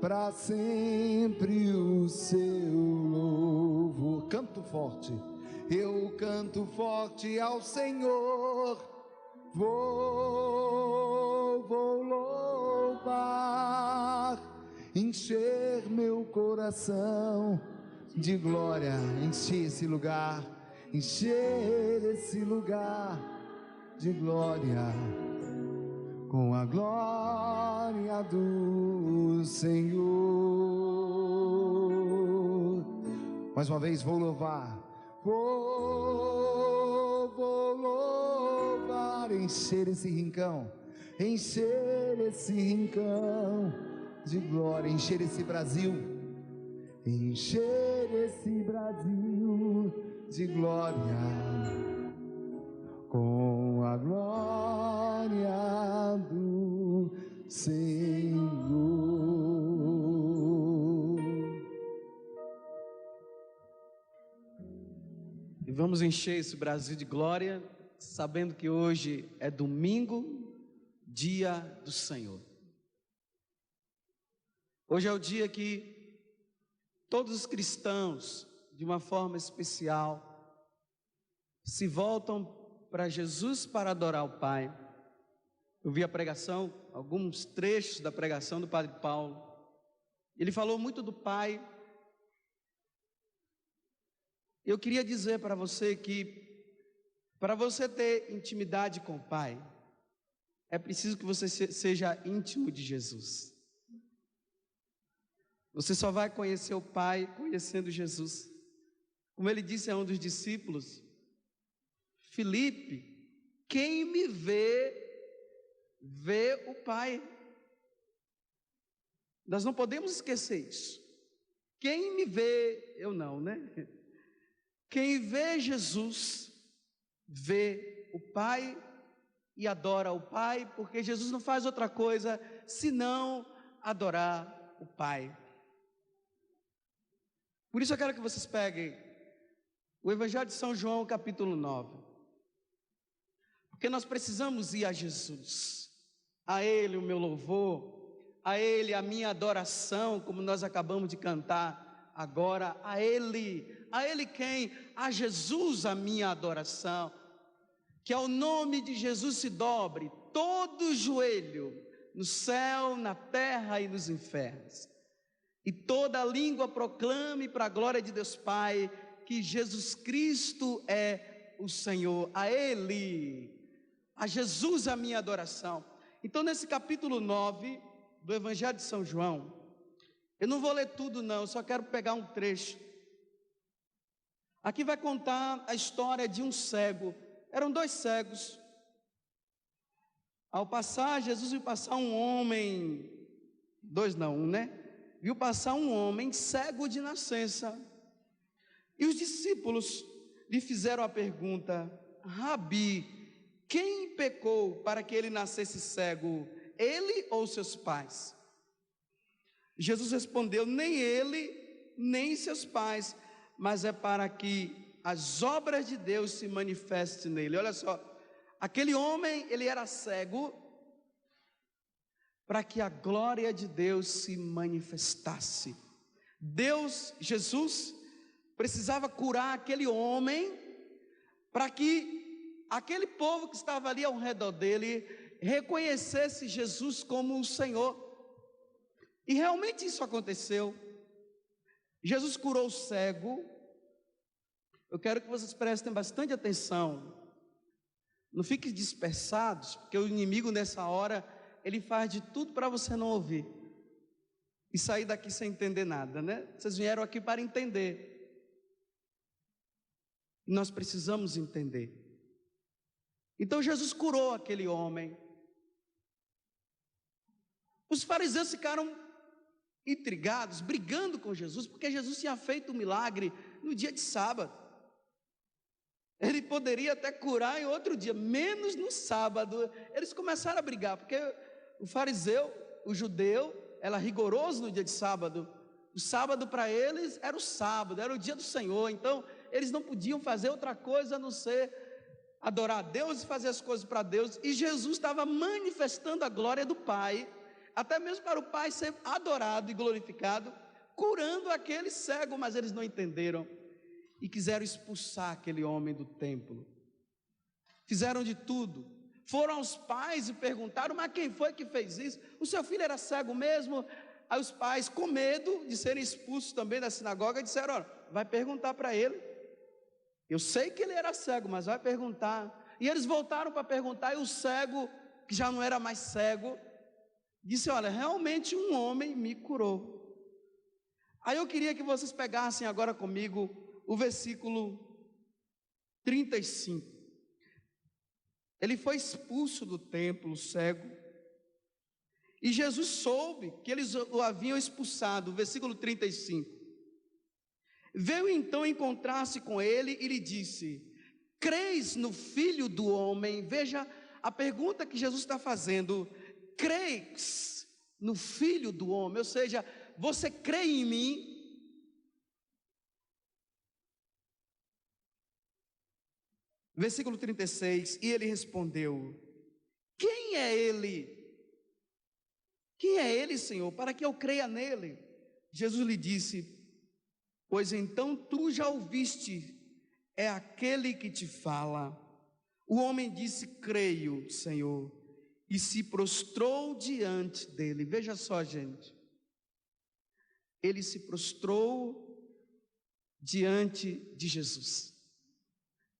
para sempre o seu louvor. Canto forte, eu canto forte ao Senhor, vou louvar, encher meu coração de glória, encher esse lugar de glória, com a glória do Senhor. Mais uma vez, vou louvar, vou louvar, encher esse rincão de glória, encher esse Brasil de glória, com a glória do Senhor. E vamos encher esse Brasil de glória, sabendo que hoje é domingo, dia do Senhor. Hoje é o dia que todos os cristãos, de uma forma especial, se voltam para Jesus para adorar o Pai. Eu vi a pregação, alguns trechos da pregação do Padre Paulo. Ele falou muito do Pai. Eu queria dizer para você que, para você ter intimidade com o Pai, é preciso que você seja íntimo de Jesus. Você só vai conhecer o Pai conhecendo Jesus. Como ele disse a um dos discípulos: Filipe, quem me vê, vê o Pai. Nós não podemos esquecer isso. Quem me vê, eu não, né? Quem vê Jesus, vê o Pai e adora o Pai, porque Jesus não faz outra coisa senão adorar o Pai. Por isso eu quero que vocês peguem o Evangelho de São João, capítulo 9. Porque nós precisamos ir a Jesus, a Ele o meu louvor, a Ele a minha adoração, como nós acabamos de cantar agora, a Ele quem? A Jesus a minha adoração, que ao nome de Jesus se dobre todo joelho, no céu, na terra e nos infernos, e toda língua proclame para a glória de Deus Pai, que Jesus Cristo é o Senhor, a Ele, a Jesus a minha adoração. Então nesse capítulo 9 do Evangelho de São João, eu não vou ler tudo não, eu só quero pegar um trecho. Aqui vai contar a história de um cego. Eram dois cegos. Ao passar, Jesus viu passar um homem, dois não, um, né? Viu passar um homem cego de nascença. E os discípulos lhe fizeram a pergunta: Rabi, quem pecou para que ele nascesse cego, ele ou seus pais? Jesus respondeu: nem ele, nem seus pais, mas é para que as obras de Deus se manifestem nele. Olha só, aquele homem, ele era cego para que a glória de Deus se manifestasse. Deus, Jesus, precisava curar aquele homem para que aquele povo que estava ali ao redor dele reconhecesse Jesus como o Senhor. E realmente isso aconteceu. Jesus curou o cego. Eu quero que vocês prestem bastante atenção. Não fiquem dispersados, porque o inimigo nessa hora, ele faz de tudo para você não ouvir e sair daqui sem entender nada, né? Vocês vieram aqui para entender. Nós precisamos entender. Então Jesus curou aquele homem. Os fariseus ficaram intrigados, brigando com Jesus, porque Jesus tinha feito um milagre no dia de sábado. Ele poderia até curar em outro dia, menos no sábado. Eles começaram a brigar, porque o fariseu, o judeu, era rigoroso no dia de sábado. O sábado para eles era o sábado, era o dia do Senhor. Então eles não podiam fazer outra coisa a não ser adorar a Deus e fazer as coisas para Deus. E Jesus estava manifestando a glória do Pai até mesmo para o Pai ser adorado e glorificado, curando aquele cego, mas eles não entenderam e quiseram expulsar aquele homem do templo. Fizeram de tudo, foram aos pais e perguntaram: mas quem foi que fez isso? O seu filho era cego mesmo? Aí os pais, com medo de serem expulsos também da sinagoga, disseram: olha, vai perguntar para ele, eu sei que ele era cego, mas vai perguntar. E eles voltaram para perguntar, e o cego, que já não era mais cego, disse: olha, realmente um homem me curou. Aí eu queria que vocês pegassem agora comigo o versículo 35. Ele foi expulso do templo, cego, e Jesus soube que eles o haviam expulsado. Versículo 35. Veio então encontrar-se com ele e lhe disse: creis no Filho do Homem? Veja a pergunta que Jesus está fazendo: creis no Filho do Homem? Ou seja, você crê em mim? Versículo 36, e ele respondeu: quem é ele? Quem é ele, Senhor, para que eu creia nele? Jesus lhe disse: pois então tu já ouviste, é aquele que te fala. O homem disse: creio, Senhor, e se prostrou diante dele. Veja só, gente, ele se prostrou diante de Jesus.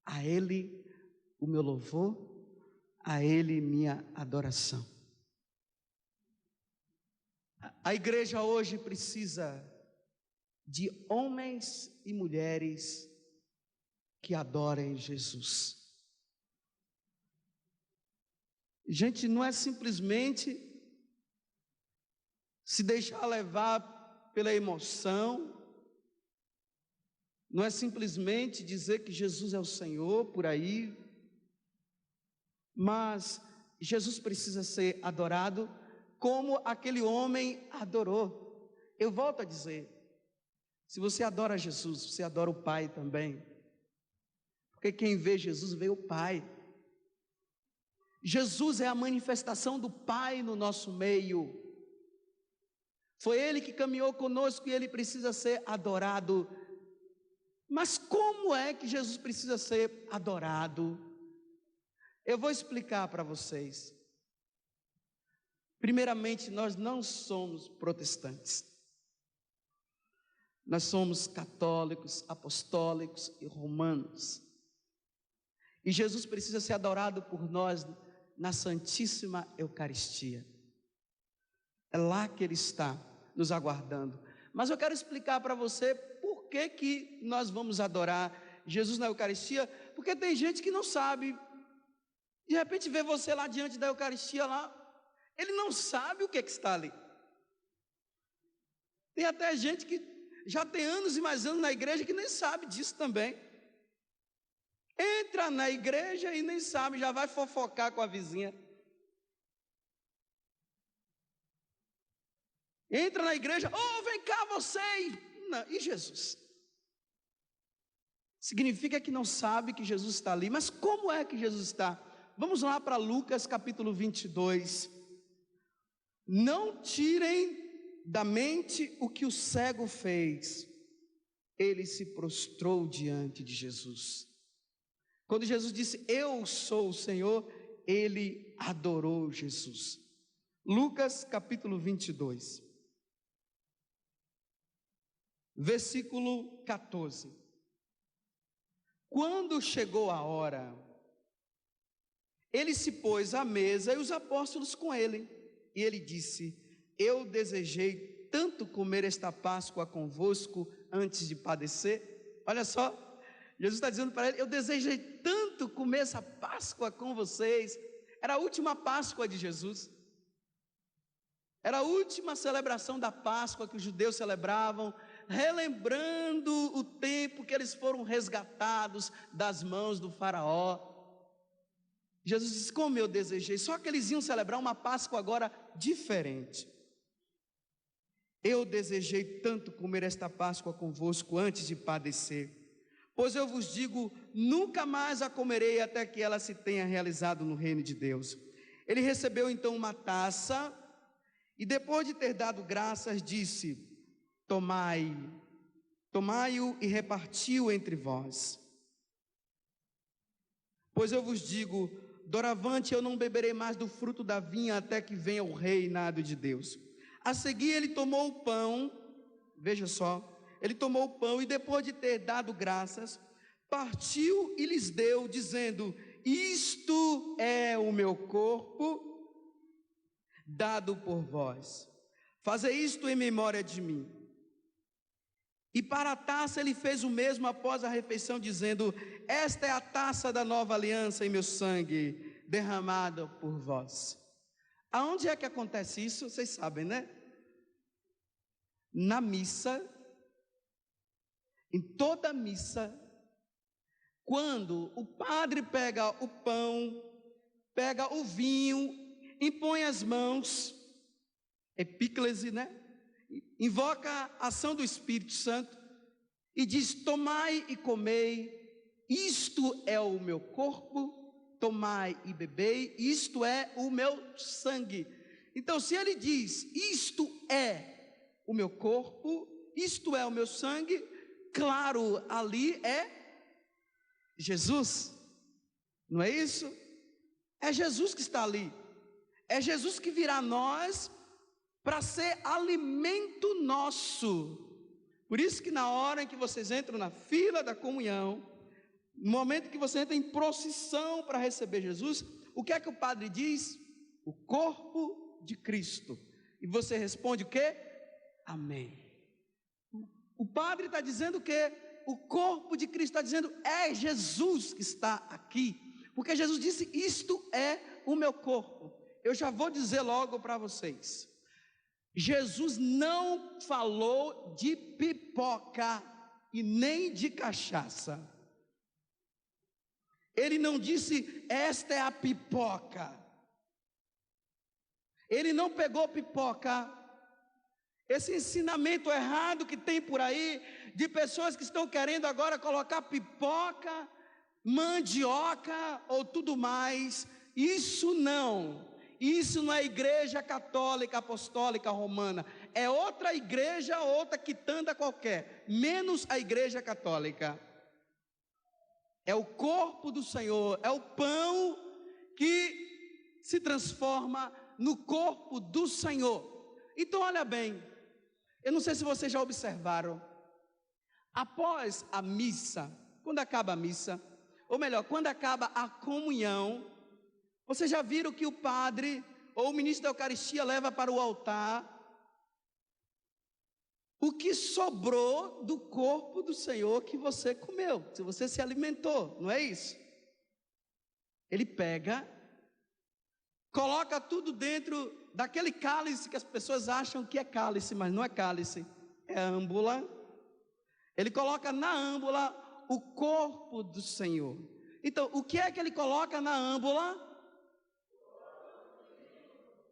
A ele o meu louvor, a ele minha adoração. A igreja hoje precisa de homens e mulheres que adorem Jesus. Gente, não é simplesmente se deixar levar pela emoção, não é simplesmente dizer que Jesus é o Senhor por aí, mas Jesus precisa ser adorado como aquele homem adorou. Eu volto a dizer, se você adora Jesus, você adora o Pai também, porque quem vê Jesus vê o Pai. Jesus é a manifestação do Pai no nosso meio. Foi Ele que caminhou conosco e Ele precisa ser adorado. Mas como é que Jesus precisa ser adorado? Eu vou explicar para vocês. Primeiramente, nós não somos protestantes. Nós somos católicos, apostólicos e romanos. E Jesus precisa ser adorado por nós na Santíssima Eucaristia. É lá que Ele está nos aguardando. Mas eu quero explicar para você por que nós vamos adorar Jesus na Eucaristia, porque tem gente que não sabe. De repente vê você lá diante da Eucaristia lá, ele não sabe o que está ali. Tem até gente que já tem anos e mais anos na igreja que nem sabe disso também. Entra na igreja e nem sabe, já vai fofocar com a vizinha. Entra na igreja: oh, vem cá você, e Jesus? Significa que não sabe que Jesus está ali. Mas como é que Jesus está? Vamos lá para Lucas capítulo 22. Não tirem da mente o que o cego fez. Ele se prostrou diante de Jesus. Quando Jesus disse: eu sou o Senhor, ele adorou Jesus. Lucas capítulo 22. Versículo 14. Quando chegou a hora, ele se pôs à mesa e os apóstolos com ele. E ele disse: eu desejei tanto comer esta Páscoa convosco antes de padecer. Olha só, Jesus está dizendo para ele: eu desejei tanto comer essa Páscoa com vocês. Era a última Páscoa de Jesus. Era a última celebração da Páscoa que os judeus celebravam, relembrando o tempo que eles foram resgatados das mãos do faraó. Jesus disse: como eu desejei, só que eles iam celebrar uma Páscoa agora diferente. Eu desejei tanto comer esta Páscoa convosco antes de padecer, pois eu vos digo, nunca mais a comerei até que ela se tenha realizado no reino de Deus. Ele recebeu então uma taça E depois de ter dado graças, disse: tomai, tomai-o e reparti-o entre vós. Pois eu vos digo, doravante eu não beberei mais do fruto da vinha até que venha o reinado de Deus. A seguir ele tomou o pão, veja só, ele tomou o pão e depois de ter dado graças, partiu e lhes deu, dizendo: isto é o meu corpo, dado por vós. Fazei isto em memória de mim. E para a taça ele fez o mesmo após a refeição, dizendo: esta é a taça da nova aliança em meu sangue, derramada por vós. Aonde é que acontece isso? Vocês sabem, né? Na missa, em toda missa, quando o padre pega o pão, pega o vinho, impõe as mãos, epíclese, né? Invoca a ação do Espírito Santo e diz: tomai e comei, isto é o meu corpo, tomai e bebei, isto é o meu sangue. Então, se ele diz: isto é o meu corpo, isto é o meu sangue, claro, ali é Jesus, não é isso? É Jesus que está ali, é Jesus que virá a nós para ser alimento nosso. Por isso que na hora em que vocês entram na fila da comunhão, no momento que você entra em procissão para receber Jesus, o que é que o padre diz? O corpo de Cristo. E você responde o quê? Amém. O padre está dizendo o quê? O corpo de Cristo está dizendo: é Jesus que está aqui, porque Jesus disse: isto é o meu corpo. Eu já vou dizer logo para vocês, Jesus não falou de pipoca e nem de cachaça. Ele não disse: esta é a pipoca. Ele não pegou pipoca. Esse ensinamento errado que tem por aí, de pessoas que estão querendo agora colocar pipoca, mandioca ou tudo mais, isso não é igreja católica, apostólica, romana, é outra igreja, outra quitanda qualquer, menos a igreja católica. É o corpo do Senhor, é o pão que se transforma no corpo do Senhor. Então olha bem, eu não sei se vocês já observaram, após a missa, quando acaba a missa, ou melhor, quando acaba a comunhão, vocês já viram que o padre ou o ministro da Eucaristia leva para o altar o que sobrou do corpo do Senhor que você comeu, se você se alimentou, não é isso? Ele pega, coloca tudo dentro daquele cálice que as pessoas acham que é cálice, mas não é cálice, é âmbula. Ele coloca na âmbula o corpo do Senhor. Então, o que é que ele coloca na âmbula?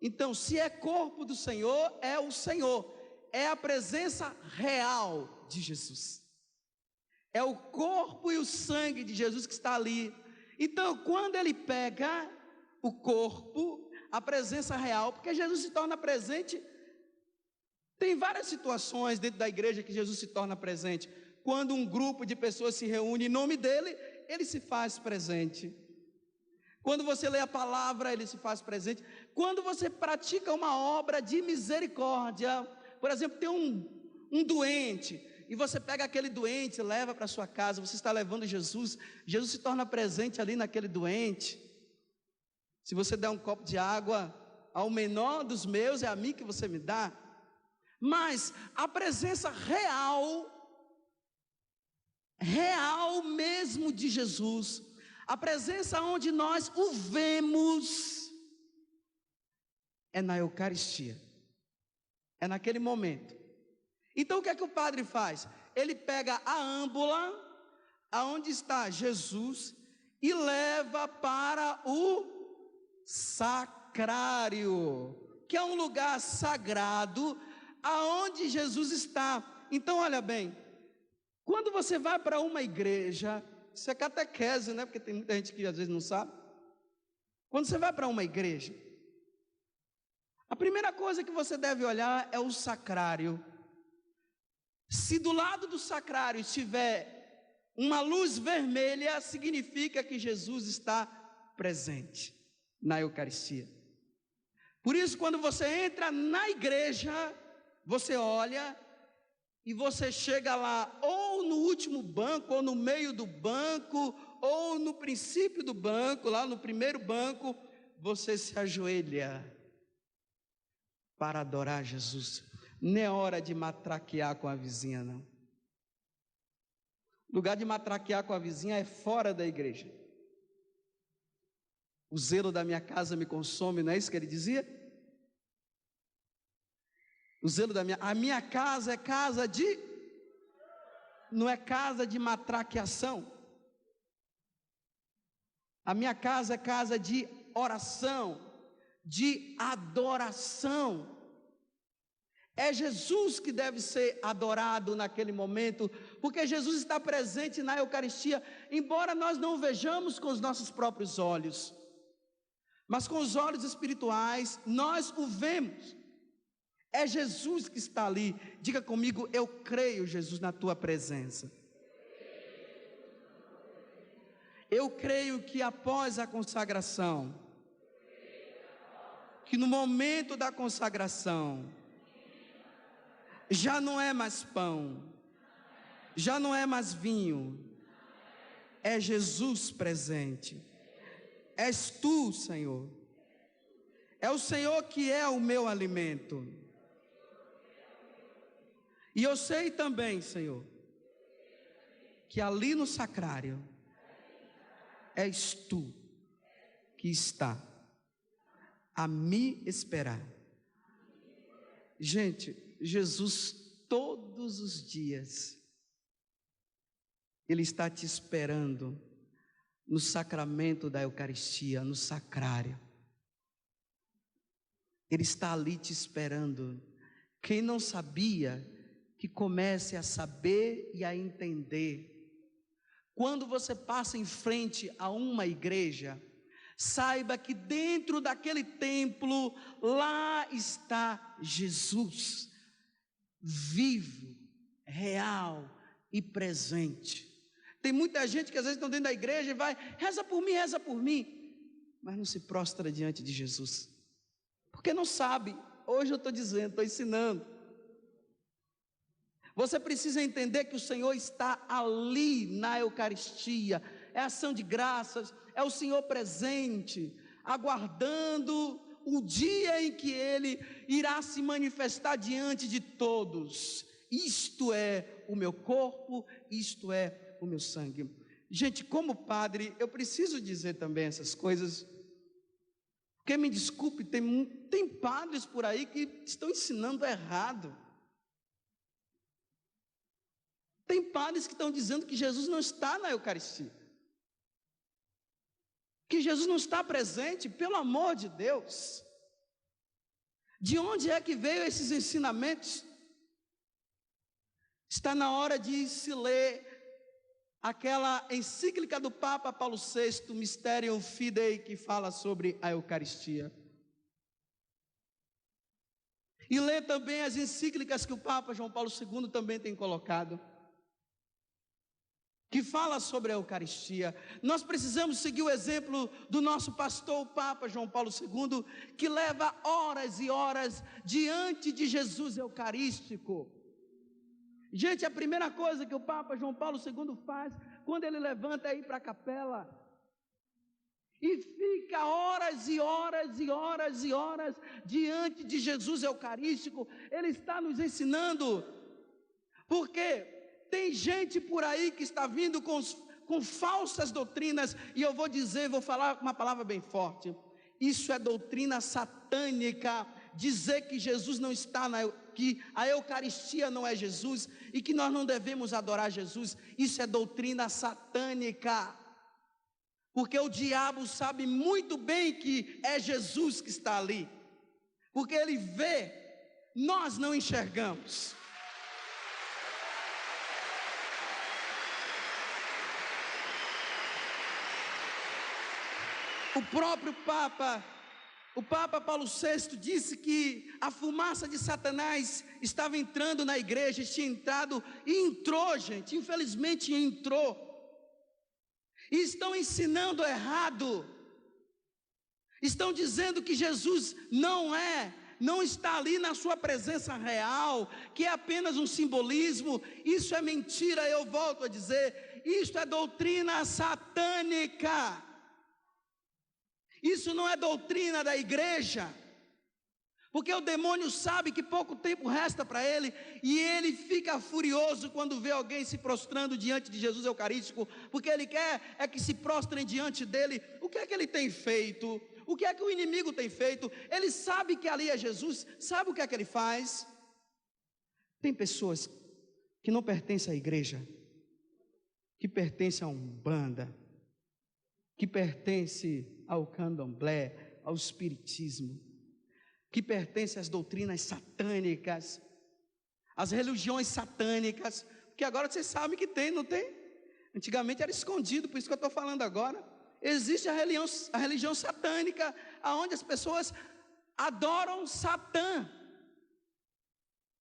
Então, se é corpo do Senhor, é o Senhor, é a presença real de Jesus, é o corpo e o sangue de Jesus que está ali. Então, quando ele pega o corpo, a presença real, porque Jesus se torna presente, tem várias situações dentro da igreja que Jesus se torna presente. Quando um grupo de pessoas se reúne em nome dele, ele se faz presente. Quando você lê a palavra, ele se faz presente. Quando você pratica uma obra de misericórdia, por exemplo, tem um doente, e você pega aquele doente, leva para sua casa, você está levando Jesus, Jesus se torna presente ali naquele doente. Se você der um copo de água ao menor dos meus, é a mim que você me dá. Mas a presença real mesmo de Jesus, a presença onde nós o vemos, é na Eucaristia, é naquele momento. Então o que é que o padre faz? Ele pega a âmbula, aonde está Jesus, e leva para o sacrário, que é um lugar sagrado, aonde Jesus está. Então olha bem, quando você vai para uma igreja, isso é catequese, né? Porque tem muita gente que às vezes não sabe. Quando você vai para uma igreja, A primeira coisa que você deve olhar é o sacrário. Se do lado do sacrário estiver uma luz vermelha, significa que Jesus está presente na Eucaristia. Por isso, quando você entra na igreja, você olha e você chega lá, ou no último banco, ou no meio do banco, ou no princípio do banco, lá no primeiro banco, você se ajoelha para adorar Jesus. Não é hora de matraquear com a vizinha, não. O lugar de matraquear com a vizinha é fora da igreja. O zelo da minha casa me consome, não é isso que ele dizia? O zelo a minha casa é casa de, não é casa de matraqueação. A minha casa é casa de oração, de adoração. É Jesus que deve ser adorado naquele momento, porque Jesus está presente na Eucaristia, embora nós não o vejamos com os nossos próprios olhos, mas com os olhos espirituais nós o vemos. É Jesus que está ali. Diga comigo: eu creio, Jesus, na tua presença. Eu creio que após a consagração, que no momento da consagração, já não é mais pão, já não é mais vinho, é Jesus presente. És tu, Senhor. É o Senhor que é o meu alimento. E eu sei também, Senhor, que ali no sacrário és tu que está a me esperar. Gente, Jesus todos os dias, Ele está te esperando no sacramento da Eucaristia, no sacrário. Ele está ali te esperando. Quem não sabia, que comece a saber e a entender. Quando você passa em frente a uma igreja, saiba que dentro daquele templo, lá está Jesus, vivo, real e presente. Tem muita gente que às vezes estão dentro da igreja e vai, reza por mim, mas não se prostra diante de Jesus, porque não sabe. Hoje eu estou dizendo, estou ensinando. Você precisa entender que o Senhor está ali na Eucaristia, é ação de graças, é o Senhor presente, aguardando o dia em que Ele irá se manifestar diante de todos. Isto é o meu corpo, isto é o meu sangue. Gente, como padre, eu preciso dizer também essas coisas, porque me desculpe, tem padres por aí que estão ensinando errado. Tem padres que estão dizendo que Jesus não está na Eucaristia, que Jesus não está presente. Pelo amor de Deus, de onde é que veio esses ensinamentos? Está na hora de se ler aquela encíclica do Papa Paulo VI, Mysterium Fidei, que fala sobre a Eucaristia. E ler também as encíclicas que o Papa João Paulo II também tem colocado, que fala sobre a Eucaristia. Nós precisamos seguir o exemplo do nosso pastor, o Papa João Paulo II, que leva horas e horas diante de Jesus Eucarístico. Gente, a primeira coisa que o Papa João Paulo II faz, quando ele levanta é ir para a capela, e fica horas e horas e horas e horas diante de Jesus Eucarístico. Ele está nos ensinando, porque tem gente por aí que está vindo com falsas doutrinas, e eu vou falar uma palavra bem forte. Isso é doutrina satânica. Dizer que Jesus não está, que a Eucaristia não é Jesus, e que nós não devemos adorar Jesus, isso é doutrina satânica. Porque o diabo sabe muito bem que é Jesus que está ali, porque ele vê, nós não enxergamos. O próprio Papa O Papa Paulo VI disse que a fumaça de Satanás estava entrando na igreja, tinha entrado e entrou, gente, infelizmente entrou. E estão ensinando errado. Estão dizendo que Jesus não está ali na sua presença real, que é apenas um simbolismo. Isso é mentira, eu volto a dizer, isso é doutrina satânica. Isso não é doutrina da igreja, porque o demônio sabe que pouco tempo resta para ele, e ele fica furioso quando vê alguém se prostrando diante de Jesus Eucarístico, porque ele quer que se prostrem diante dele. O que é que ele tem feito? O que é que o inimigo tem feito? Ele sabe que ali é Jesus, sabe o que é que ele faz? Tem pessoas que não pertencem à igreja, que pertencem a Umbanda, que pertencem ao candomblé, ao espiritismo, que pertencem às doutrinas satânicas, às religiões satânicas, porque agora vocês sabem que tem, não tem? Antigamente era escondido, por isso que eu estou falando agora. Existe a religião satânica, onde as pessoas adoram Satã.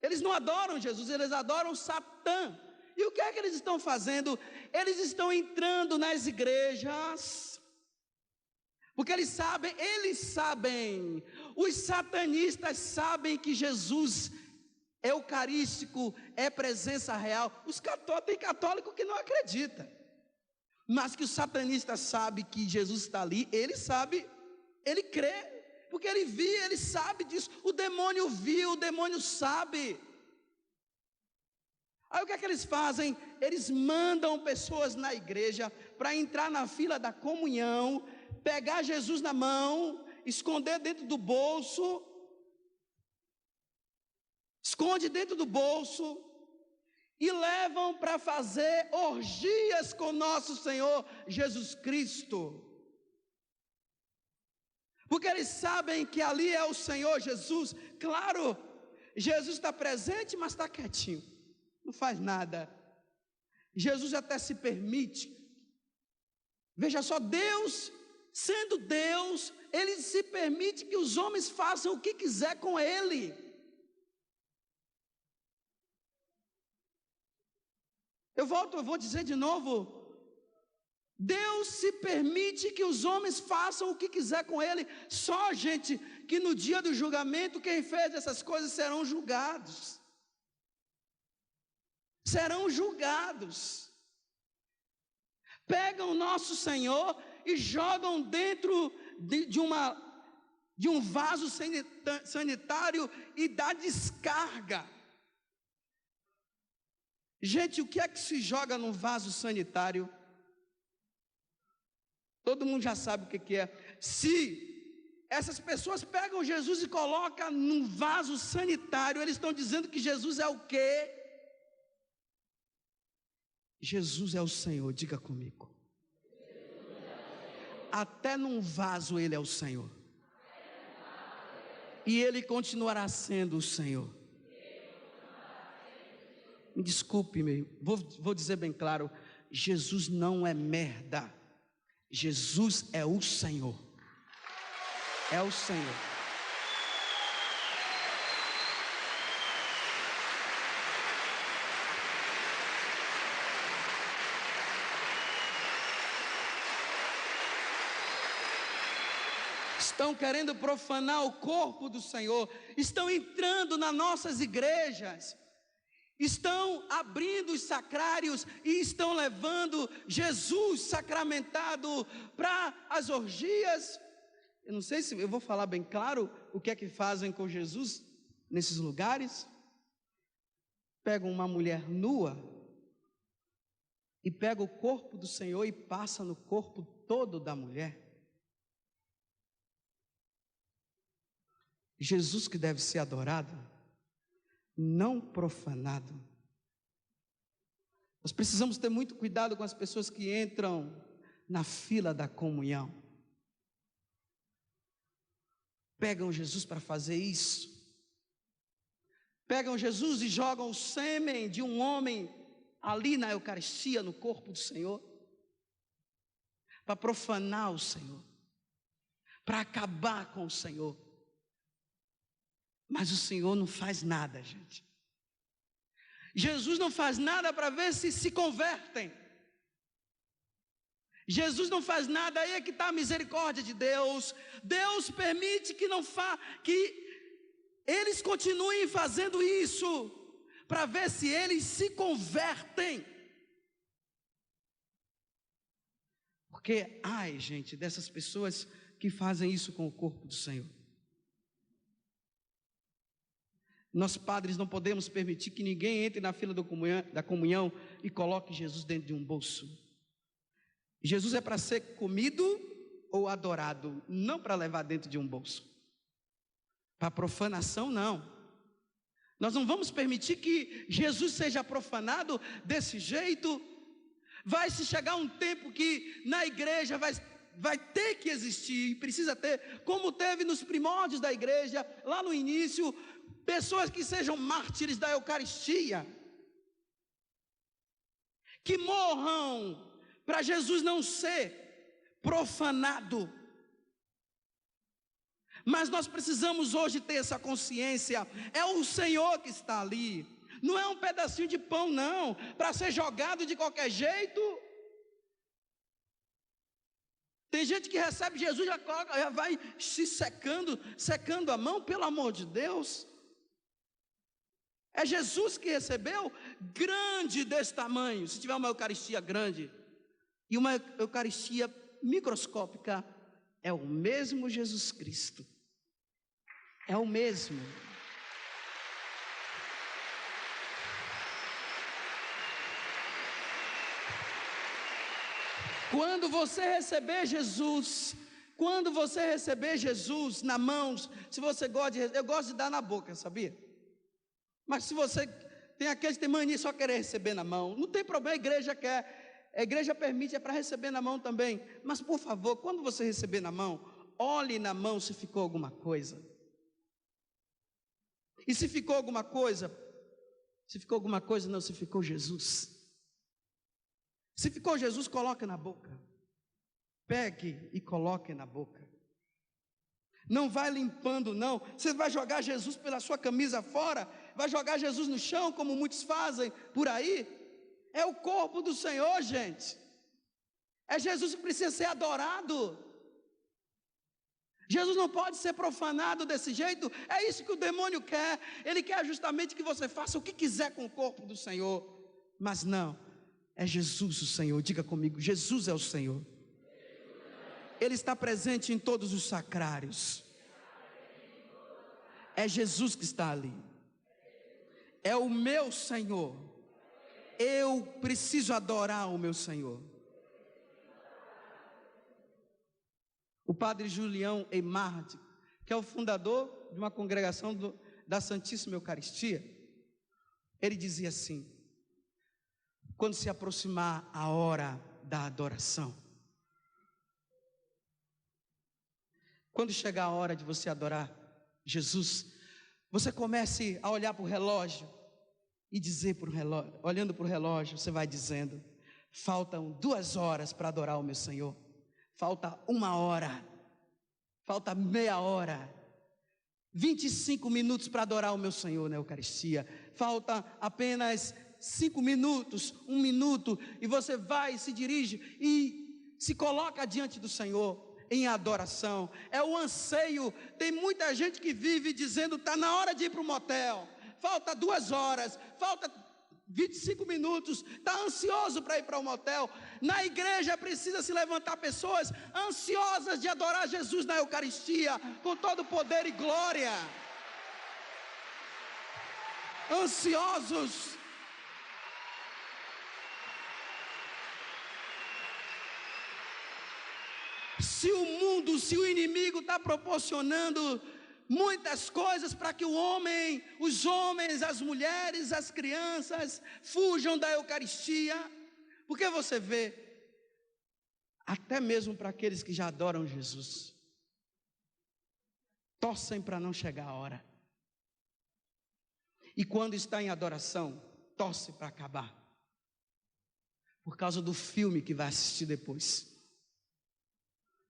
Eles não adoram Jesus, eles adoram Satã. E o que é que eles estão fazendo? Eles estão entrando nas igrejas, porque eles sabem, os satanistas sabem que Jesus é eucarístico, é presença real. Tem católico que não acredita, mas que o satanista sabe que Jesus está ali, ele sabe, ele crê, porque ele via, ele sabe disso. O demônio viu, o demônio sabe. Aí o que é que eles fazem? Eles mandam pessoas na igreja para entrar na fila da comunhão, pegar Jesus na mão, esconder dentro do bolso, esconde dentro do bolso, e levam para fazer orgias com nosso Senhor Jesus Cristo, porque eles sabem que ali é o Senhor Jesus. Claro, Jesus está presente, mas está quietinho, não faz nada. Jesus até se permite, veja só, Deus, sendo Deus, Ele se permite que os homens façam o que quiser com Ele. Eu vou dizer de novo, Deus se permite que os homens façam o que quiser com Ele. Só, gente, que no dia do julgamento, quem fez essas coisas serão julgados. Serão julgados. Pegam nosso Senhor e jogam dentro de um vaso sanitário e dá descarga. Gente, o que é que se joga num vaso sanitário? Todo mundo já sabe o que é. Se essas pessoas pegam Jesus e colocam num vaso sanitário, eles estão dizendo que Jesus é o quê? Jesus é o Senhor, diga comigo. Até num vaso Ele é o Senhor. E Ele continuará sendo o Senhor. Me desculpe, vou dizer bem claro, Jesus não é merda. Jesus é o Senhor. É o Senhor. Estão querendo profanar o corpo do Senhor, estão entrando nas nossas igrejas, estão abrindo os sacrários e estão levando Jesus sacramentado para as orgias. Eu não sei se eu vou falar bem claro o que é que fazem com Jesus nesses lugares. Pegam uma mulher nua e pegam o corpo do Senhor e passam no corpo todo da mulher. Jesus que deve ser adorado, não profanado. Nós precisamos ter muito cuidado com as pessoas que entram na fila da comunhão. Pegam Jesus para fazer isso. Pegam Jesus e jogam o sêmen de um homem ali na Eucaristia, no corpo do Senhor, para profanar o Senhor, para acabar com o Senhor. Mas o Senhor não faz nada, gente. Jesus não faz nada para ver se convertem. Jesus não faz nada, aí é que está a misericórdia de Deus. Deus permite que eles continuem fazendo isso, para ver se eles se convertem. Porque, ai gente, dessas pessoas que fazem isso com o corpo do Senhor. Nós padres não podemos permitir que ninguém entre na fila da comunhão e coloque Jesus dentro de um bolso. Jesus é para ser comido ou adorado, não para levar dentro de um bolso. Para profanação, não. Nós não vamos permitir que Jesus seja profanado desse jeito. Vai se chegar um tempo que na igreja vai ter que existir, e precisa ter, como teve nos primórdios da igreja, lá no início, pessoas que sejam mártires da Eucaristia, que morram para Jesus não ser profanado. Mas nós precisamos hoje ter essa consciência, é o Senhor que está ali, não é um pedacinho de pão não, para ser jogado de qualquer jeito. Tem gente que recebe Jesus, já vai se secando a mão, pelo amor de Deus. É Jesus que recebeu, grande desse tamanho. Se tiver uma Eucaristia grande e uma Eucaristia microscópica, é o mesmo Jesus Cristo. É o mesmo. Quando você receber Jesus na mão, se você gosta eu gosto de dar na boca, sabia? Mas se você tem aqueles que tem mania só querer receber na mão, não tem problema, a igreja quer, a igreja permite, é para receber na mão também. Mas por favor, quando você receber na mão, olhe na mão se ficou alguma coisa. E se ficou alguma coisa, não, se ficou Jesus. Se ficou Jesus, coloque na boca. Pegue e coloque na boca. Não vai limpando não. Você vai jogar Jesus pela sua camisa fora, vai jogar Jesus no chão, como muitos fazem por aí. É o corpo do Senhor, gente. É Jesus que precisa ser adorado. Jesus não pode ser profanado desse jeito. É isso que o demônio quer. Ele quer justamente que você faça o que quiser com o corpo do Senhor. Mas não, é Jesus o Senhor. Diga comigo, Jesus é o Senhor. Ele está presente em todos os sacrários. É Jesus que está ali. É o meu Senhor. Eu preciso adorar o meu Senhor. O padre Julião Eimard, que é o fundador de uma congregação da Santíssima Eucaristia, ele dizia assim: quando se aproximar a hora da adoração, quando chegar a hora de você adorar Jesus, você comece a olhar para o relógio e dizer para o relógio, olhando para o relógio, você vai dizendo: faltam 2 horas para adorar o meu Senhor. Falta 1 hora, falta meia hora, 25 minutos para adorar o meu Senhor na Eucaristia. Falta apenas 5 minutos, 1 minuto, e você vai, se dirige e se coloca diante do Senhor em adoração. É o anseio. Tem muita gente que vive dizendo: está na hora de ir para o motel, falta 2 horas, falta 25 minutos, está ansioso para ir para o motel. Na igreja precisa se levantar pessoas ansiosas de adorar Jesus na Eucaristia, com todo poder e glória. Ansiosos. Se o inimigo está proporcionando muitas coisas para que os homens, as mulheres, as crianças fujam da Eucaristia, porque você vê, até mesmo para aqueles que já adoram Jesus, torcem para não chegar a hora, e quando está em adoração, torce para acabar, por causa do filme que vai assistir depois.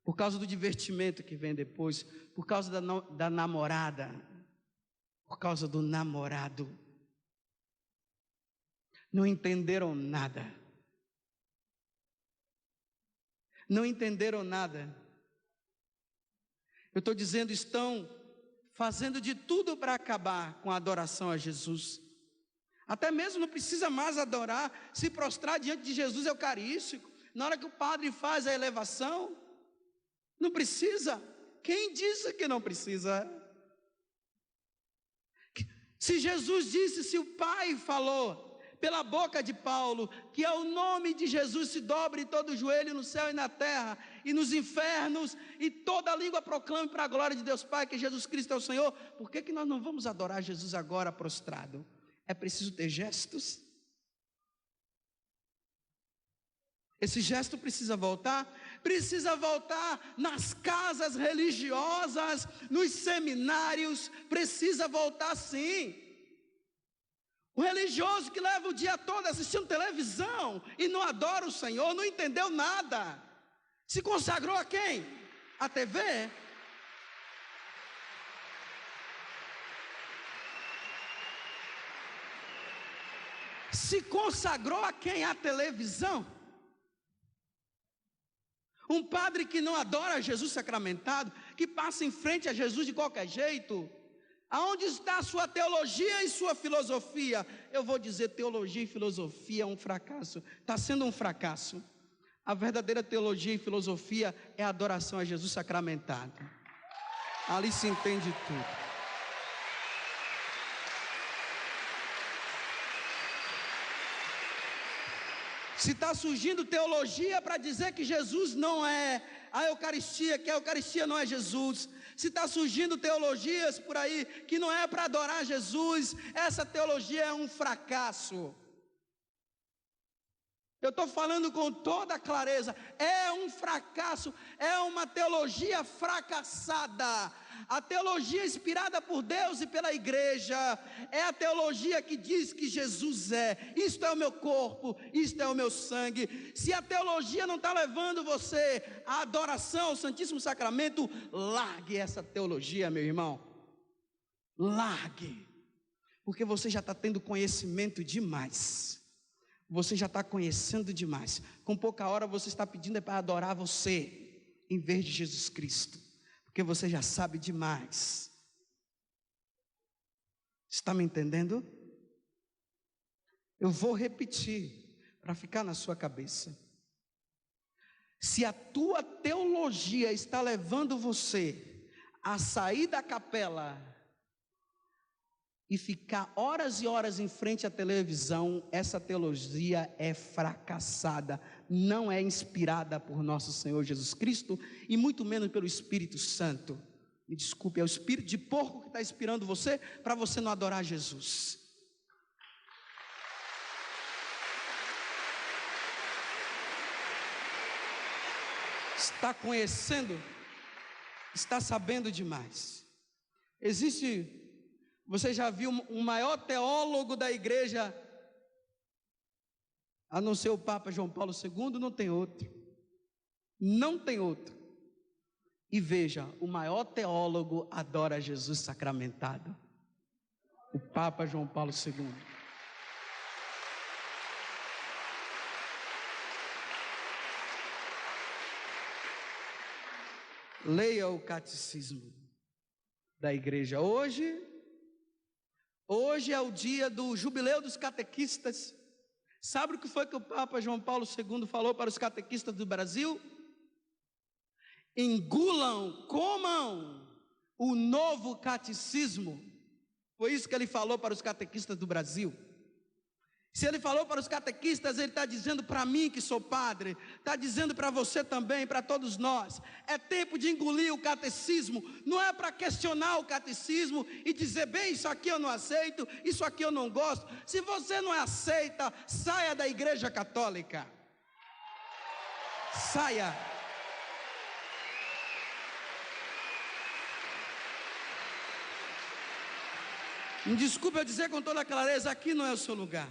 por causa do divertimento que vem depois, por causa da namorada, por causa do namorado. Não entenderam nada. Não entenderam nada. Eu estou dizendo, estão fazendo de tudo para acabar com a adoração a Jesus. Até mesmo não precisa mais adorar, se prostrar diante de Jesus Eucarístico. Na hora que o padre faz a elevação, não precisa. Quem disse que não precisa? Se Jesus disse, se o Pai falou pela boca de Paulo, que ao nome de Jesus se dobre todo joelho no céu e na terra, e nos infernos, e toda língua proclame para a glória de Deus Pai, que Jesus Cristo é o Senhor, por que nós não vamos adorar Jesus agora prostrado? É preciso ter gestos? Esse gesto precisa voltar nas casas religiosas, nos seminários, precisa voltar sim. O religioso que leva o dia todo assistindo televisão e não adora o Senhor, não entendeu nada. Se consagrou a quem? A TV? Se consagrou a quem? A televisão? Um padre que não adora Jesus sacramentado, que passa em frente a Jesus de qualquer jeito. Aonde está a sua teologia e sua filosofia? Eu vou dizer, teologia e filosofia é um fracasso. Está sendo um fracasso. A verdadeira teologia e filosofia é a adoração a Jesus sacramentado. Ali se entende tudo. Se está surgindo teologia para dizer que Jesus não é a Eucaristia, que a Eucaristia não é Jesus, se está surgindo teologias por aí que não é para adorar Jesus, essa teologia é um fracasso. Eu estou falando com toda clareza, é um fracasso, é uma teologia fracassada. A teologia inspirada por Deus e pela igreja é a teologia que diz que Jesus isto é o meu corpo, isto é o meu sangue. Se a teologia não está levando você à adoração ao Santíssimo Sacramento, largue essa teologia, meu irmão, largue, porque você já está tendo conhecimento demais. Você já está conhecendo demais. Com pouca hora você está pedindo para adorar você, em vez de Jesus Cristo, porque você já sabe demais. Está me entendendo? Eu vou repetir, para ficar na sua cabeça. Se a tua teologia está levando você a sair da capela e ficar horas e horas em frente à televisão, essa teologia é fracassada, não é inspirada por nosso Senhor Jesus Cristo, e muito menos pelo Espírito Santo. Me desculpe, é o espírito de porco que está inspirando você, para você não adorar Jesus. Está conhecendo, está sabendo demais. Você já viu o maior teólogo da igreja, a não ser o Papa João Paulo II? Não tem outro. Não tem outro. E veja, o maior teólogo adora Jesus sacramentado. O Papa João Paulo II. Leia o catecismo da igreja. Hoje é o dia do jubileu dos catequistas. Sabe o que foi que o Papa João Paulo II falou para os catequistas do Brasil? Engulam, comam o novo catecismo. Foi isso que ele falou para os catequistas do Brasil. Se ele falou para os catequistas, ele está dizendo para mim que sou padre, está dizendo para você também, para todos nós. É tempo de engolir o catecismo, não é para questionar o catecismo e dizer, bem, isso aqui eu não aceito, isso aqui eu não gosto. Se você não aceita, saia da igreja católica. Saia. Me desculpe eu dizer com toda clareza, aqui não é o seu lugar.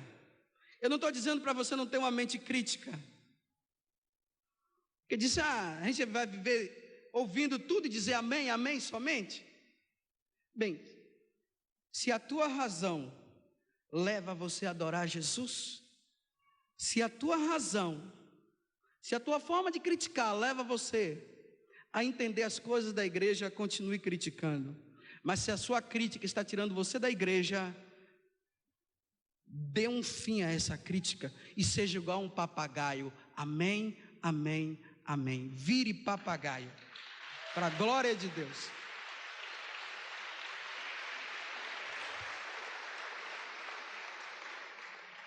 Eu não estou dizendo para você não ter uma mente crítica. Porque disse, a gente vai viver ouvindo tudo e dizer amém, amém somente? Bem, se a tua razão leva você a adorar Jesus, se a tua razão, se a tua forma de criticar leva você a entender as coisas da igreja, continue criticando. Mas se a sua crítica está tirando você da igreja, dê um fim a essa crítica e seja igual a um papagaio. Amém, amém, amém. Vire papagaio, para a glória de Deus.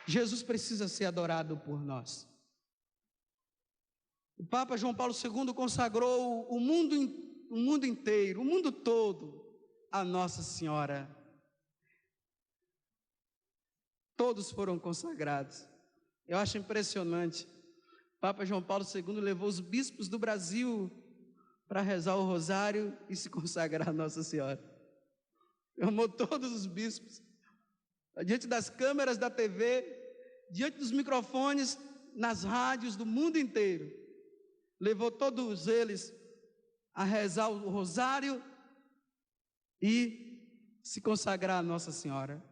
Jesus precisa ser adorado por nós. O Papa João Paulo II consagrou o mundo inteiro, o mundo todo, a Nossa Senhora. Todos foram consagrados. Eu acho impressionante. O Papa João Paulo II levou os bispos do Brasil para rezar o rosário e se consagrar a Nossa Senhora. Chamou todos os bispos, diante das câmeras da TV, diante dos microfones, nas rádios do mundo inteiro. Levou todos eles a rezar o rosário e se consagrar a Nossa Senhora.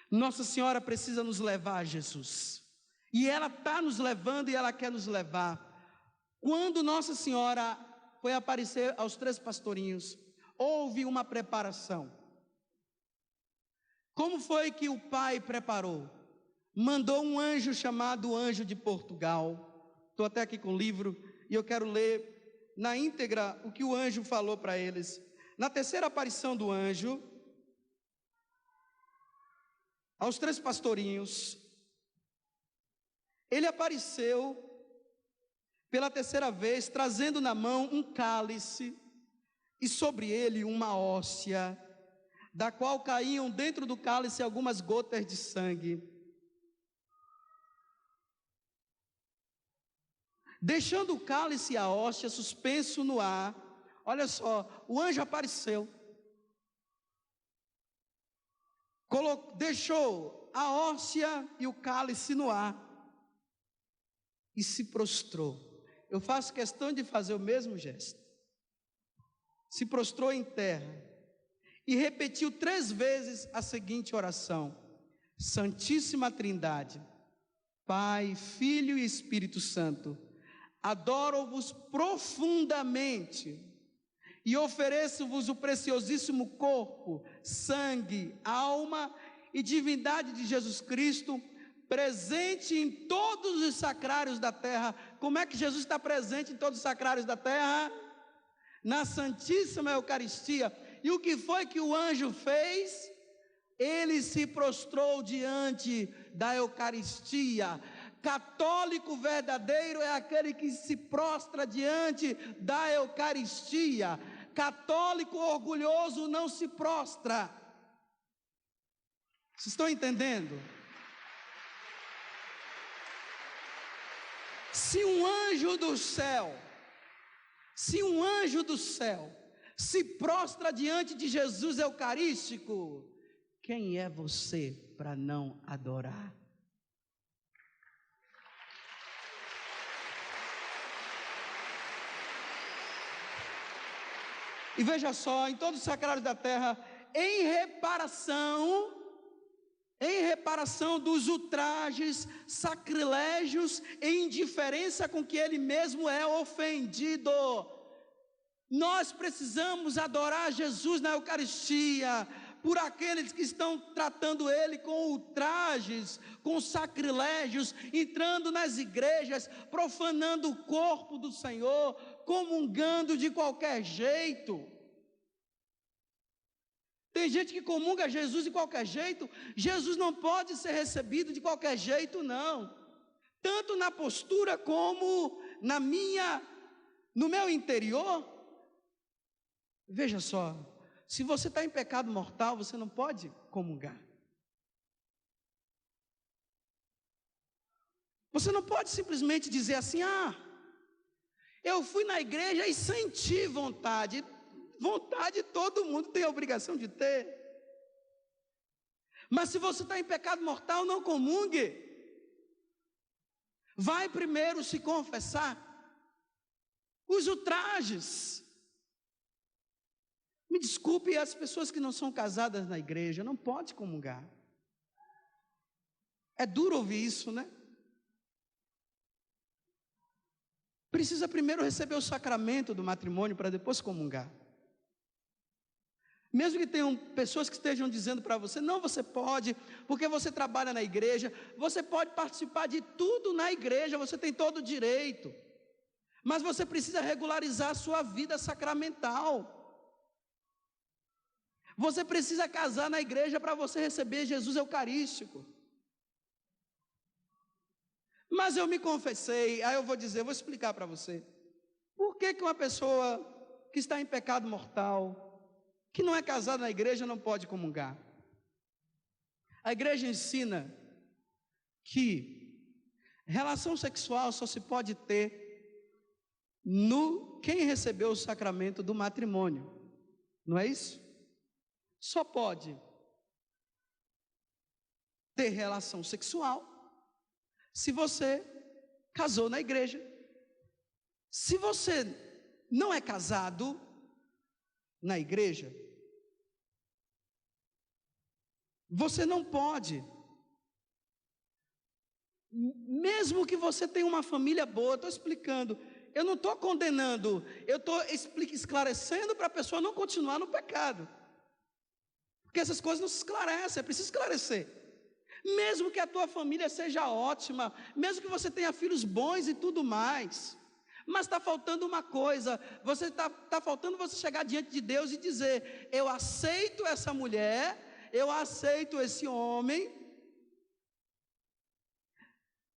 Nossa Senhora precisa nos levar a Jesus. E ela está nos levando e ela quer nos levar. Quando Nossa Senhora foi aparecer aos 3 pastorinhos, houve uma preparação. Como foi que o Pai preparou? Mandou um anjo chamado Anjo de Portugal. Estou até aqui com o livro e eu quero ler na íntegra o que o anjo falou para eles. Na terceira aparição do anjo, aos 3 pastorinhos, ele apareceu pela terceira vez, trazendo na mão um cálice e sobre ele uma hóstia, da qual caíam dentro do cálice algumas gotas de sangue. Deixando o cálice e a hóstia suspenso no ar, olha só, o anjo apareceu, deixou a hóstia e o cálice no ar e se prostrou. Eu faço questão de fazer o mesmo gesto. Se prostrou em terra e repetiu 3 vezes a seguinte oração: Santíssima Trindade, Pai, Filho e Espírito Santo, adoro-vos profundamente e ofereço-vos o preciosíssimo corpo, sangue, alma e divindade de Jesus Cristo, presente em todos os sacrários da terra. Como é que Jesus está presente em todos os sacrários da terra? Na Santíssima Eucaristia. E o que foi que o anjo fez? Ele se prostrou diante da Eucaristia. Católico verdadeiro é aquele que se prostra diante da Eucaristia. Católico orgulhoso não se prostra. Vocês estão entendendo? Se um anjo do céu se prostra diante de Jesus Eucarístico, quem é você para não adorar? E veja só, em todos os sacrários da terra, em reparação dos ultrajes, sacrilégios e indiferença com que ele mesmo é ofendido, nós precisamos adorar Jesus na Eucaristia, por aqueles que estão tratando ele com ultrajes, com sacrilégios, entrando nas igrejas, profanando o corpo do Senhor, comungando de qualquer jeito. Tem gente que comunga Jesus de qualquer jeito. Jesus não pode ser recebido de qualquer jeito, não. Tanto na postura como no meu interior. Veja só, se você está em pecado mortal, você não pode comungar. Você não pode simplesmente dizer assim: eu fui na igreja e senti vontade. Vontade todo mundo tem a obrigação de ter. Mas se você está em pecado mortal, não comungue. Vai primeiro se confessar. os ultrajes. Me desculpe, as pessoas que não são casadas na igreja não podem comungar. É duro ouvir isso, né? Precisa primeiro receber o sacramento do matrimônio para depois comungar. Mesmo que tenham pessoas que estejam dizendo para você, não, você pode, porque você trabalha na igreja, você pode participar de tudo na igreja, você tem todo o direito, mas você precisa regularizar a sua vida sacramental. Você precisa casar na igreja para você receber Jesus Eucarístico. Mas eu me confessei, aí eu vou dizer, vou explicar para você. Por que uma pessoa que está em pecado mortal, que não é casada na igreja, não pode comungar? A igreja ensina que relação sexual só se pode ter no quem recebeu o sacramento do matrimônio. Não é isso? Só pode ter relação sexual se você casou na igreja. Se você não é casado na igreja, você não pode, mesmo que você tenha uma família boa. Estou explicando, eu não estou condenando, eu estou esclarecendo para a pessoa não continuar no pecado, porque essas coisas não se esclarecem, é preciso esclarecer. Mesmo que a tua família seja ótima, mesmo que você tenha filhos bons e tudo mais, mas está faltando uma coisa, está faltando você chegar diante de Deus e dizer, eu aceito essa mulher, eu aceito esse homem,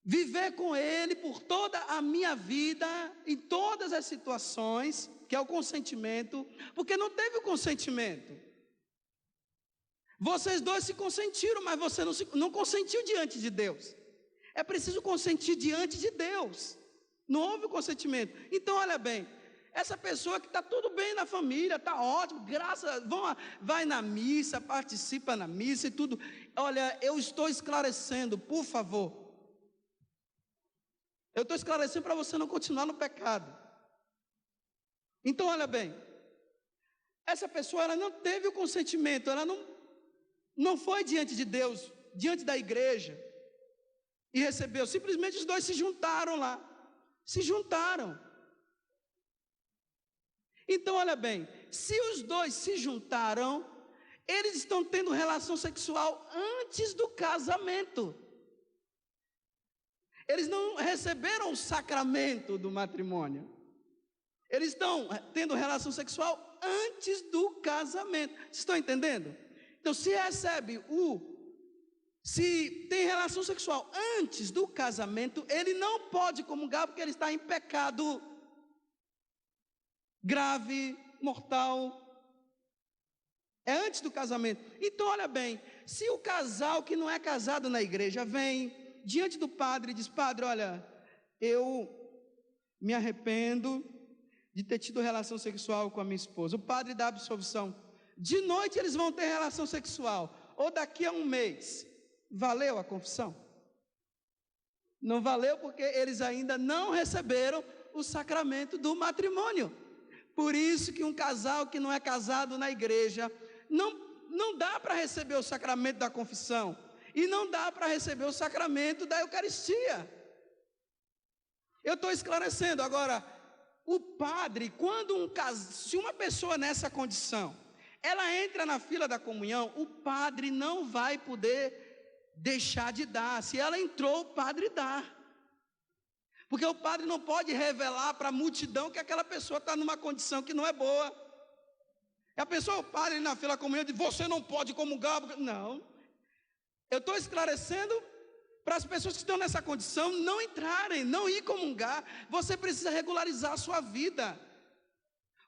viver com ele por toda a minha vida, em todas as situações, que é o consentimento, porque não teve o consentimento. Vocês dois se consentiram, mas você não consentiu diante de Deus. É preciso consentir diante de Deus. Não houve o consentimento. Então, olha bem, essa pessoa que está tudo bem na família, está ótimo, vai na missa, participa na missa e tudo. Olha, eu estou esclarecendo, por favor. Eu estou esclarecendo para você não continuar no pecado. Então, olha bem, essa pessoa ela não teve o consentimento, ela não foi diante de Deus, diante da igreja, e recebeu. Simplesmente os dois se juntaram lá. Se juntaram. Então, olha bem, se os dois se juntaram, eles estão tendo relação sexual antes do casamento. Eles não receberam o sacramento do matrimônio. Eles estão tendo relação sexual antes do casamento. Vocês estão entendendo? Então, se tem relação sexual antes do casamento, ele não pode comungar porque ele está em pecado grave, mortal. É antes do casamento. Então, olha bem, se o casal que não é casado na igreja vem diante do padre e diz, padre, olha, eu me arrependo de ter tido relação sexual com a minha esposa. O padre dá absolvição. De noite eles vão ter relação sexual, ou daqui a um mês. Valeu a confissão? Não valeu porque eles ainda não receberam o sacramento do matrimônio. Por isso que um casal que não é casado na igreja, não dá para receber o sacramento da confissão, e não dá para receber o sacramento da Eucaristia. Eu estou esclarecendo. Agora, o padre, se uma pessoa nessa condição, ela entra na fila da comunhão, o padre não vai poder deixar de dar. Se ela entrou, o padre dá. Porque o padre não pode revelar para a multidão que aquela pessoa está numa condição que não é boa. E a pessoa, o padre na fila da comunhão diz, você não pode comungar. Não. Eu estou esclarecendo para as pessoas que estão nessa condição não entrarem, não ir comungar. Você precisa regularizar a sua vida.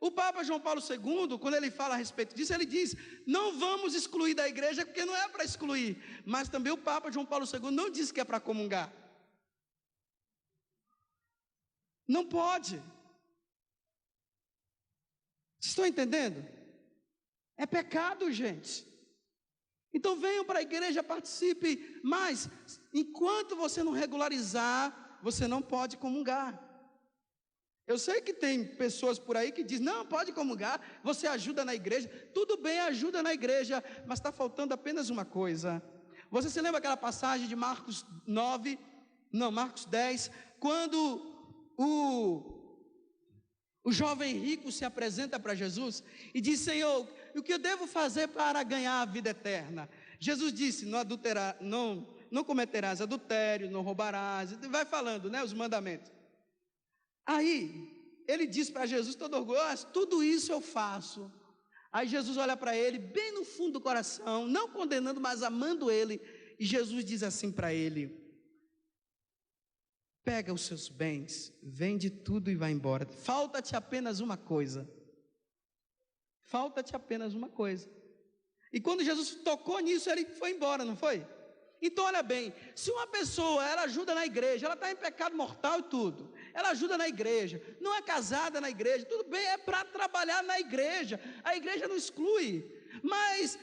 O Papa João Paulo II, quando ele fala a respeito disso, ele diz, não vamos excluir da igreja, porque não é para excluir. Mas também o Papa João Paulo II não diz que é para comungar. Não pode. Vocês estão entendendo? É pecado, gente. Então venham para a igreja, participe, mas enquanto você não regularizar, você não pode comungar. Eu sei que tem pessoas por aí que dizem, não, pode comungar, você ajuda na igreja. Tudo bem, ajuda na igreja, mas está faltando apenas uma coisa. Você se lembra aquela passagem de Marcos 10, quando o jovem rico se apresenta para Jesus e diz, Senhor, o que eu devo fazer para ganhar a vida eterna? Jesus disse, não cometerás adultério, não roubarás, vai falando, né, os mandamentos. Aí, ele diz para Jesus, todo orgulhoso, tudo isso eu faço. Aí Jesus olha para ele, bem no fundo do coração, não condenando, mas amando ele, e Jesus diz assim para ele, pega os seus bens, vende tudo e vai embora, falta-te apenas uma coisa. Falta-te apenas uma coisa. E quando Jesus tocou nisso, ele foi embora, não foi? Então olha bem, se uma pessoa, ela ajuda na igreja, ela está em pecado mortal e tudo, ela ajuda na igreja, não é casada na igreja, tudo bem, é para trabalhar na igreja, a igreja não exclui, mas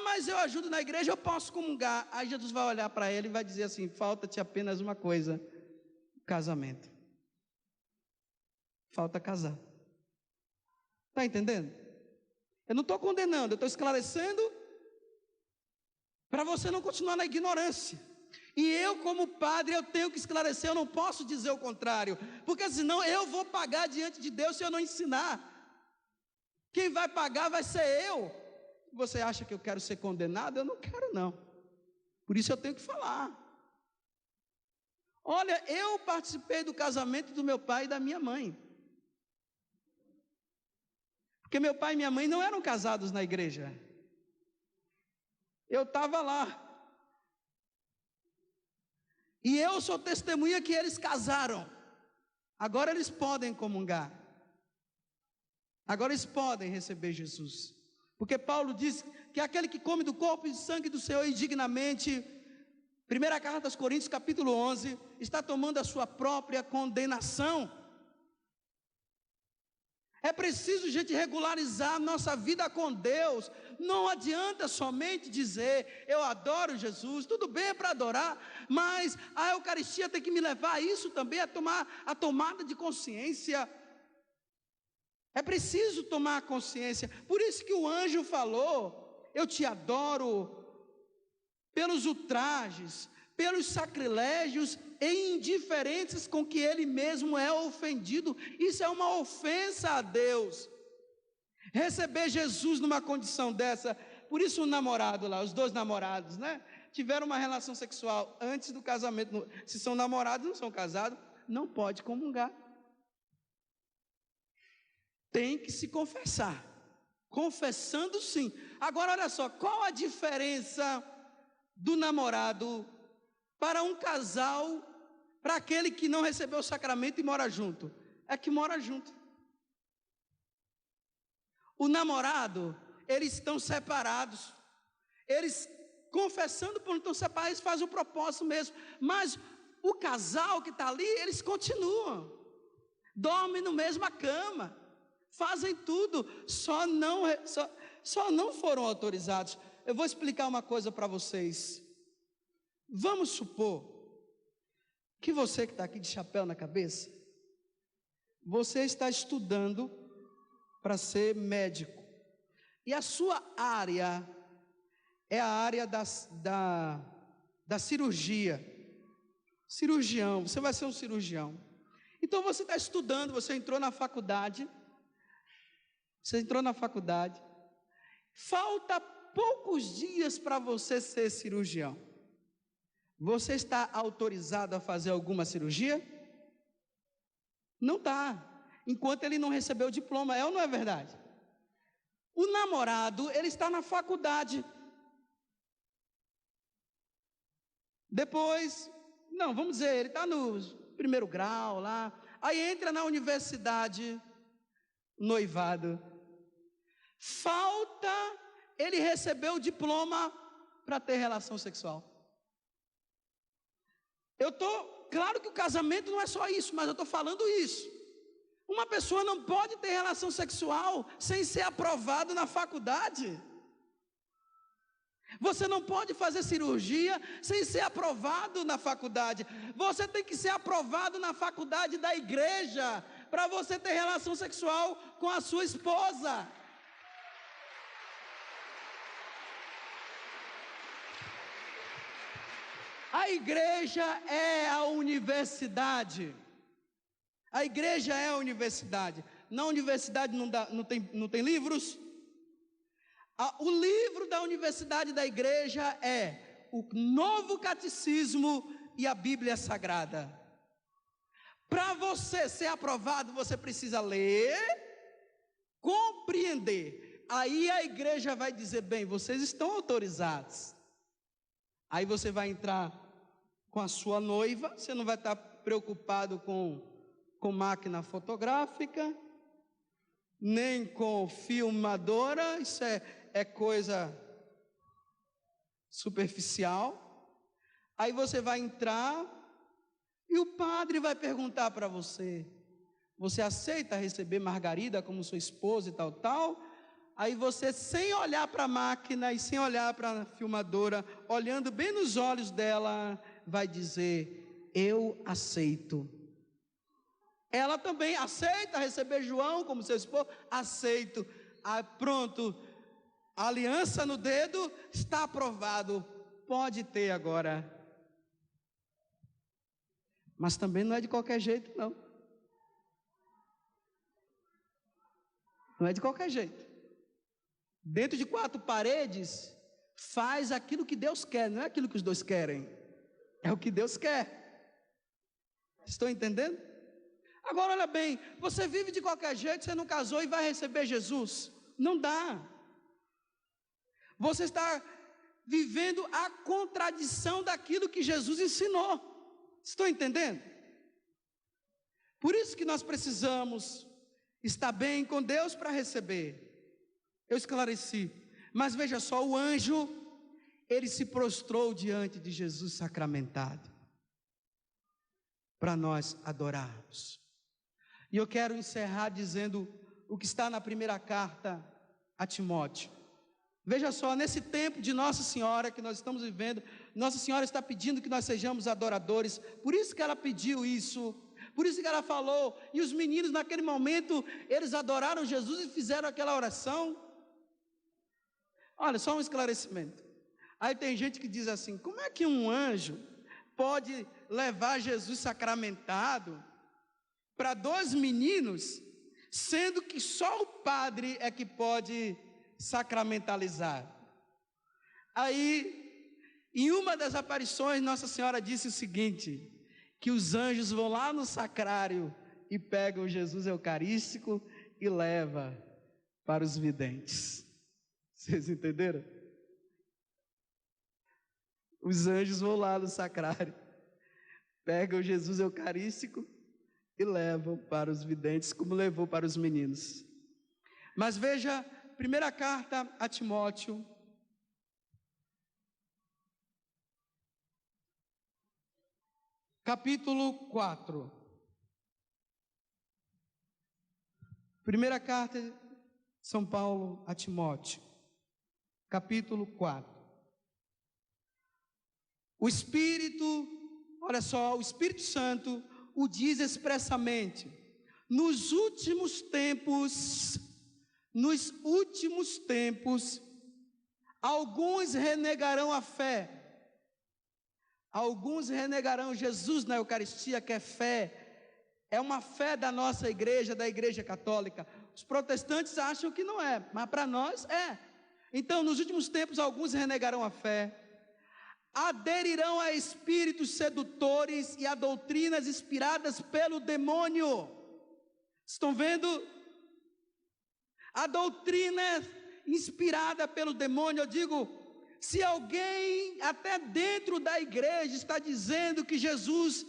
mas eu ajudo na igreja, eu posso comungar. Aí Jesus vai olhar para ele e vai dizer assim, falta-te apenas uma coisa, casamento. Falta casar. Está entendendo? Eu não estou condenando, eu estou esclarecendo para você não continuar na ignorância. E eu, como padre, eu tenho que esclarecer, eu não posso dizer o contrário, porque senão eu vou pagar diante de Deus se eu não ensinar. Quem vai pagar vai ser eu. Você acha que eu quero ser condenado? Eu não quero, não. Por isso eu tenho que falar. Olha, eu participei do casamento do meu pai e da minha mãe. Porque meu pai e minha mãe não eram casados na igreja. Eu estava lá. E eu sou testemunha que eles casaram. Agora eles podem comungar. Agora eles podem receber Jesus. Porque Paulo diz que aquele que come do corpo e sangue do Senhor indignamente, primeira carta aos Coríntios, capítulo 11, está tomando a sua própria condenação. É preciso, gente, regularizar a nossa vida com Deus. Não adianta somente dizer, eu adoro Jesus, tudo bem é para adorar, mas a Eucaristia tem que me levar a isso também, a tomar a tomada de consciência. É preciso tomar consciência. Por isso que o anjo falou, eu te adoro pelos ultrajes, pelos sacrilégios e indiferenças com que ele mesmo é ofendido. Isso é uma ofensa a Deus. Receber Jesus numa condição dessa. Por isso o namorado lá, os dois namorados, né? Tiveram uma relação sexual antes do casamento. Se são namorados, não são casados, não pode comungar. Tem que se confessar. Confessando sim. Agora olha só, qual a diferença do namorado para um casal, para aquele que não recebeu o sacramento e mora junto? É que mora junto. O namorado, eles estão separados. Eles, confessando por não estar separados, eles fazem o propósito mesmo. Mas o casal que está ali, eles continuam. Dormem no mesma cama. Fazem tudo, só não foram autorizados. Eu vou explicar uma coisa para vocês. Vamos supor que você que está aqui de chapéu na cabeça, você está estudando para ser médico, e a sua área é a área da cirurgia, cirurgião, você vai ser um cirurgião. Então você está estudando, você entrou na faculdade, falta poucos dias para você ser cirurgião. Você está autorizado a fazer alguma cirurgia? Não está, enquanto ele não recebeu o diploma, é ou não é verdade? O namorado, ele está na faculdade. Depois, não, vamos dizer, ele está no primeiro grau lá, aí entra na universidade, noivado. Falta ele receber o diploma para ter relação sexual. Claro que o casamento não é só isso, mas eu estou falando isso. Uma pessoa não pode ter relação sexual sem ser aprovado na faculdade. Você não pode fazer cirurgia sem ser aprovado na faculdade. Você tem que ser aprovado na faculdade da igreja para você ter relação sexual com a sua esposa. A igreja é a universidade. A igreja é a universidade. Na universidade não tem livros. O livro da universidade da igreja é o Novo Catecismo e a Bíblia Sagrada. Para você ser aprovado, você precisa ler, compreender. Aí a igreja vai dizer, bem, vocês estão autorizados. Aí você vai entrar com a sua noiva, você não vai estar preocupado com máquina fotográfica, nem com filmadora, isso é coisa superficial. Aí você vai entrar e o padre vai perguntar para você: você aceita receber Margarida como sua esposa e tal? Aí você, sem olhar para a máquina e sem olhar para a filmadora, olhando bem nos olhos dela, vai dizer: eu aceito. Ela também aceita receber João como seu esposo? Aceito. Pronto, a aliança no dedo, está aprovado, pode ter agora. Mas também não é de qualquer jeito, não. Não é de qualquer jeito. Dentro de 4 paredes, faz aquilo que Deus quer, não é aquilo que os dois querem. É o que Deus quer. Estão entendendo? Agora olha bem, você vive de qualquer jeito, você não casou e vai receber Jesus. Não dá. Você está vivendo a contradição daquilo que Jesus ensinou. Estão entendendo? Por isso que nós precisamos estar bem com Deus para receber. Eu esclareci. Mas veja só, o anjo, ele se prostrou diante de Jesus sacramentado, para nós adorarmos. E eu quero encerrar dizendo o que está na primeira carta a Timóteo. Veja só, nesse tempo de Nossa Senhora que nós estamos vivendo, Nossa Senhora está pedindo que nós sejamos adoradores. Por isso que ela pediu isso, por isso que ela falou. E os meninos naquele momento, eles adoraram Jesus e fizeram aquela oração. Olha, só um esclarecimento. Aí tem gente que diz assim: como é que um anjo pode levar Jesus sacramentado para 2 meninos, sendo que só o padre é que pode sacramentalizar? Aí, em uma das aparições, Nossa Senhora disse o seguinte: que os anjos vão lá no sacrário e pegam Jesus eucarístico e leva para os videntes. Vocês entenderam? Os anjos vão lá no sacrário, pegam Jesus eucarístico e levam para os videntes, como levou para os meninos. Mas veja, primeira carta a Timóteo, capítulo 4. Primeira carta de São Paulo a Timóteo, capítulo 4. O Espírito, olha só, o Espírito Santo o diz expressamente: nos últimos tempos, alguns renegarão a fé, alguns renegarão Jesus na Eucaristia, que é fé, é uma fé da nossa igreja, da Igreja Católica. Os protestantes acham que não é, mas para nós é. Então, nos últimos tempos, alguns renegarão a fé, aderirão a espíritos sedutores e a doutrinas inspiradas pelo demônio. Estão vendo? A doutrina inspirada pelo demônio. Eu digo, se alguém até dentro da igreja está dizendo que Jesus,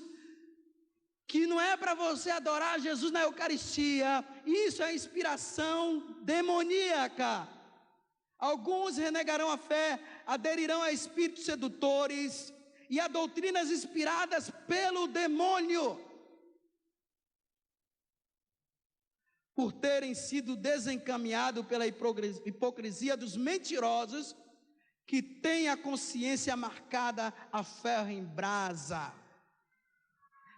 que não é para você adorar Jesus na Eucaristia, isso é inspiração demoníaca. Alguns renegarão a fé, aderirão a espíritos sedutores e a doutrinas inspiradas pelo demônio, por terem sido desencaminhados pela hipocrisia dos mentirosos que têm a consciência marcada a ferro em brasa.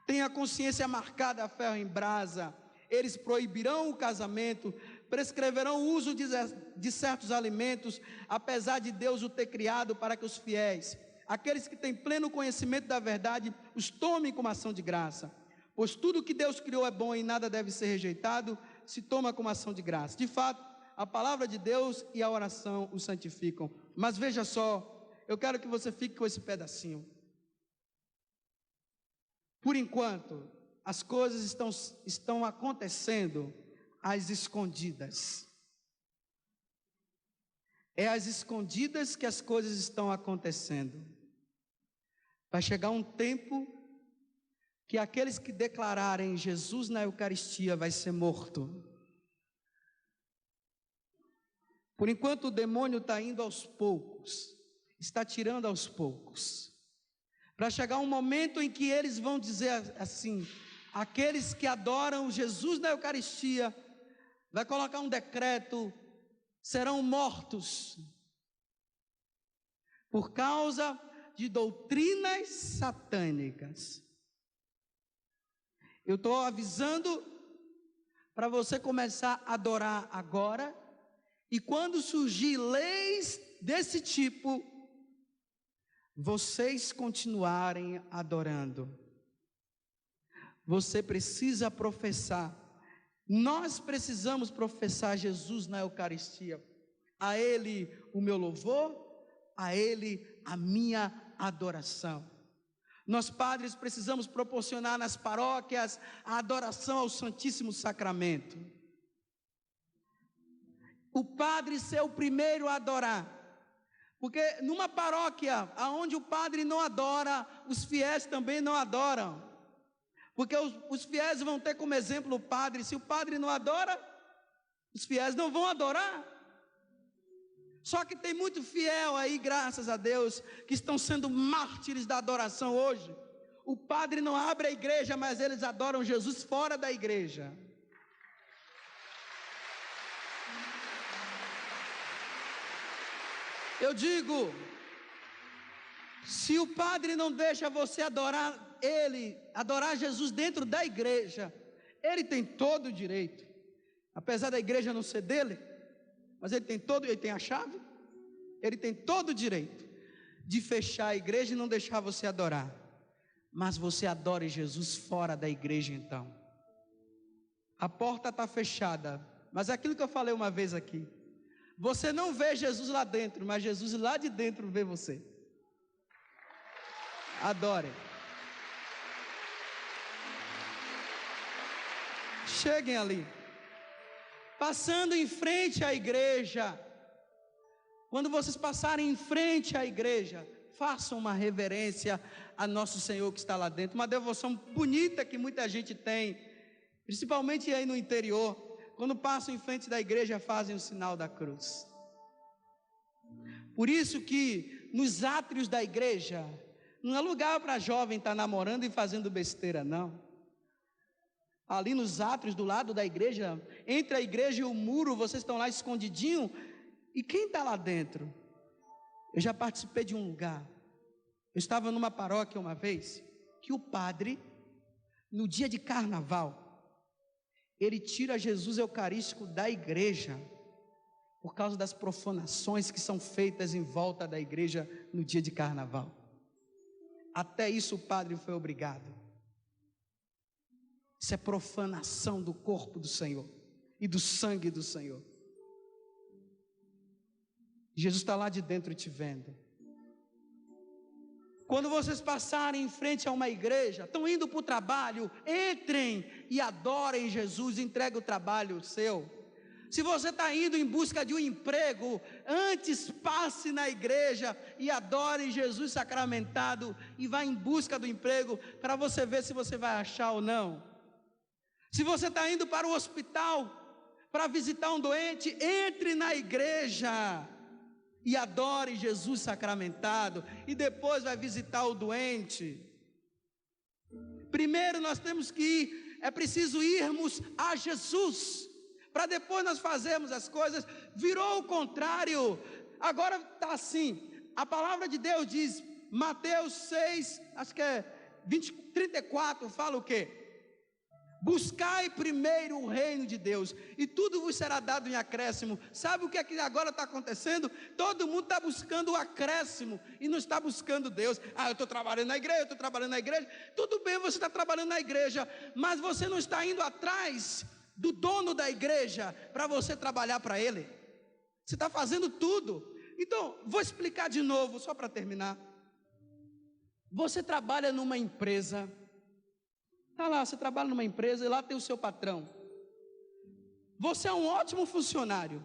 Tem a consciência marcada a ferro em brasa. Eles proibirão o casamento, prescreverão o uso de certos alimentos, apesar de Deus o ter criado para que os fiéis, aqueles que têm pleno conhecimento da verdade, os tomem como ação de graça. Pois tudo que Deus criou é bom e nada deve ser rejeitado, se toma como ação de graça. De fato, a palavra de Deus e a oração o santificam. Mas veja só, eu quero que você fique com esse pedacinho. Por enquanto, as coisas estão acontecendo às escondidas. É às escondidas que as coisas estão acontecendo. Vai chegar um tempo que aqueles que declararem Jesus na Eucaristia vai ser morto. Por enquanto o demônio está indo aos poucos, está tirando aos poucos. Para chegar um momento em que eles vão dizer assim, aqueles que adoram Jesus na Eucaristia, vai colocar um decreto, serão mortos, por causa de doutrinas satânicas. Eu estou avisando para você começar a adorar agora, e quando surgir leis desse tipo, vocês continuarem adorando. Você precisa professar. Nós precisamos professar Jesus na Eucaristia. A Ele o meu louvor, a Ele a minha adoração. Nós padres precisamos proporcionar nas paróquias a adoração ao Santíssimo Sacramento. O padre ser o primeiro a adorar. Porque numa paróquia onde o padre não adora, os fiéis também não adoram. Porque os fiéis vão ter como exemplo o padre. Se o padre não adora, os fiéis não vão adorar. Só que tem muito fiel aí, graças a Deus, que estão sendo mártires da adoração hoje. O padre não abre a igreja, mas eles adoram Jesus fora da igreja. Eu digo, se o padre não deixa você adorar ele, adorar Jesus dentro da igreja, ele tem todo o direito, apesar da igreja não ser dele, mas ele tem a chave, ele tem todo o direito de fechar a igreja e não deixar você adorar, mas você adore Jesus fora da igreja então. A porta está fechada, mas é aquilo que eu falei uma vez aqui, você não vê Jesus lá dentro, mas Jesus lá de dentro vê você. Adore. Cheguem ali. Passando em frente à igreja. Quando vocês passarem em frente à igreja, façam uma reverência a nosso Senhor que está lá dentro. Uma devoção bonita que muita gente tem, principalmente aí no interior. Quando passam em frente da igreja, fazem o sinal da cruz. Por isso que nos átrios da igreja, não é lugar para jovem estar namorando e fazendo besteira, não. Ali nos átrios do lado da igreja, entre a igreja e o muro, vocês estão lá escondidinho. E quem está lá dentro? Eu já participei de um lugar. Eu estava numa paróquia uma vez, que o padre, no dia de carnaval, ele tira Jesus Eucarístico da igreja, por causa das profanações que são feitas em volta da igreja no dia de carnaval. Até isso o padre foi obrigado. Isso é profanação do corpo do Senhor e do sangue do Senhor. Jesus está lá de dentro te vendo. Quando vocês passarem em frente a uma igreja, estão indo para o trabalho, entrem e adorem Jesus, entregue o trabalho seu. Se você está indo em busca de um emprego, antes passe na igreja e adore Jesus sacramentado e vá em busca do emprego, para você ver se você vai achar ou não. Se você está indo para o hospital, para visitar um doente, entre na igreja e adore Jesus sacramentado, e depois vai visitar o doente. Primeiro nós temos que ir, é preciso irmos a Jesus, para depois nós fazermos as coisas. Virou o contrário, agora está assim, a palavra de Deus diz, Mateus 6, acho que é 34, fala o quê? Buscai primeiro o reino de Deus, e tudo vos será dado em acréscimo. Sabe o que é que agora está acontecendo? Todo mundo está buscando o acréscimo, e não está buscando Deus. Eu estou trabalhando na igreja, tudo bem, você está trabalhando na igreja, mas você não está indo atrás do dono da igreja, para você trabalhar para ele. Você está fazendo tudo. Então, vou explicar de novo, só para terminar. Você trabalha numa empresa, está lá, você trabalha numa empresa e lá tem o seu patrão. Você é um ótimo funcionário,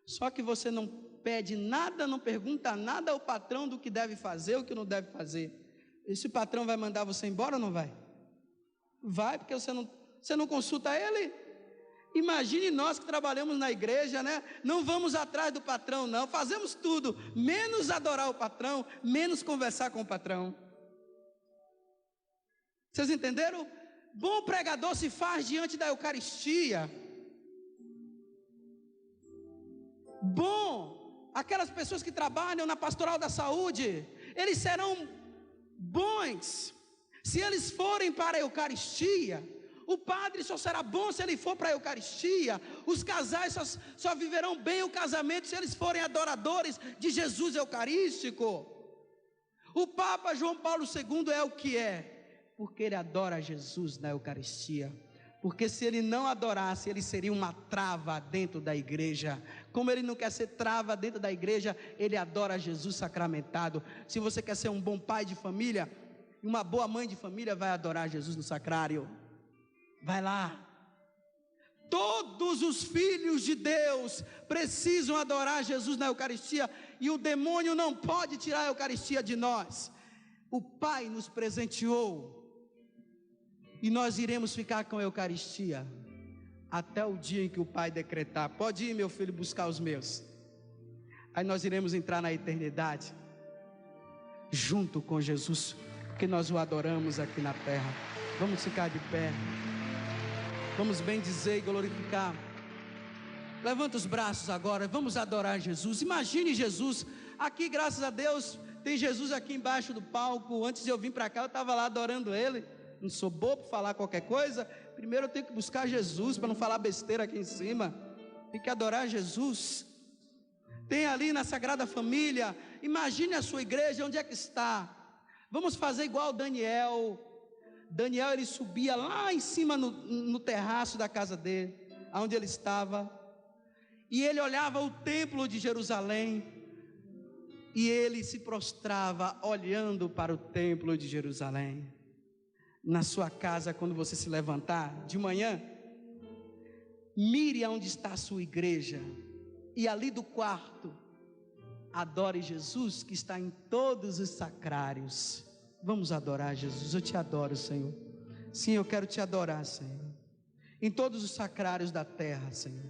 só que você não pede nada, não pergunta nada ao patrão do que deve fazer, o que não deve fazer. Esse patrão vai mandar você embora ou não vai? Vai, porque você não consulta ele. Imagine nós que trabalhamos na igreja, né? Não vamos atrás do patrão, não. Fazemos tudo, menos adorar o patrão, menos conversar com o patrão. Vocês entenderam? Bom pregador se faz diante da Eucaristia. Bom, aquelas pessoas que trabalham na pastoral da saúde, eles serão bons se eles forem para a Eucaristia. O padre só será bom se ele for para a Eucaristia. Os casais só viverão bem o casamento se eles forem adoradores de Jesus Eucarístico. O Papa João Paulo II é o que é, porque ele adora Jesus na Eucaristia. Porque se ele não adorasse, ele seria uma trava dentro da igreja. Como ele não quer ser trava dentro da igreja, ele adora Jesus sacramentado. Se você quer ser um bom pai de família, uma boa mãe de família, vai adorar Jesus no sacrário. Vai lá. Todos os filhos de Deus precisam adorar Jesus na Eucaristia, e o demônio não pode tirar a Eucaristia de nós. O Pai nos presenteou, e nós iremos ficar com a Eucaristia até o dia em que o Pai decretar: pode ir, meu filho, buscar os meus. Aí nós iremos entrar na eternidade junto com Jesus, porque nós o adoramos aqui na terra. Vamos ficar de pé, vamos bem dizer e glorificar. Levanta os braços agora, vamos adorar Jesus. Imagine Jesus aqui, graças a Deus, tem Jesus aqui embaixo do palco. Antes de eu vir para cá, eu estava lá adorando Ele. Não sou bobo para falar qualquer coisa. Primeiro eu tenho que buscar Jesus, para não falar besteira aqui em cima. Tem que adorar Jesus. Tem ali na Sagrada Família, imagine a sua igreja, onde é que está? Vamos fazer igual Daniel. Daniel, ele subia lá em cima no terraço da casa dele, onde ele estava, e ele olhava o templo de Jerusalém, e ele se prostrava olhando para o templo de Jerusalém. Na sua casa, quando você se levantar de manhã, mire aonde está a sua igreja, e ali do quarto, adore Jesus, que está em todos os sacrários. Vamos adorar Jesus. Eu te adoro, Senhor. Sim, eu quero te adorar, Senhor, em todos os sacrários da terra, Senhor.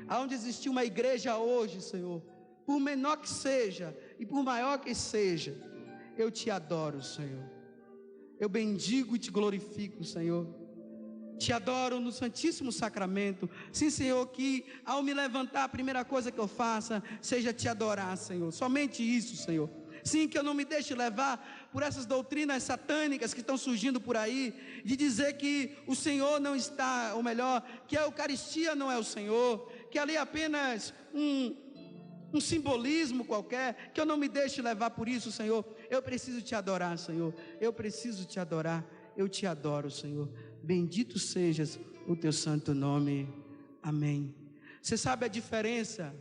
Aonde existe uma igreja hoje, Senhor, por menor que seja e por maior que seja, eu te adoro, Senhor. Eu bendigo e te glorifico, Senhor. Te adoro no Santíssimo Sacramento. Sim, Senhor, que ao me levantar, a primeira coisa que eu faça seja te adorar, Senhor. Somente isso, Senhor. Sim, que eu não me deixe levar por essas doutrinas satânicas que estão surgindo por aí, de dizer que o Senhor não está, ou melhor, que a Eucaristia não é o Senhor, que ali é apenas um simbolismo qualquer. Que eu não me deixe levar por isso, Senhor. Eu preciso te adorar, Senhor. Eu preciso te adorar. Eu te adoro, Senhor. Bendito sejas o teu santo nome. Amém. Você sabe a diferença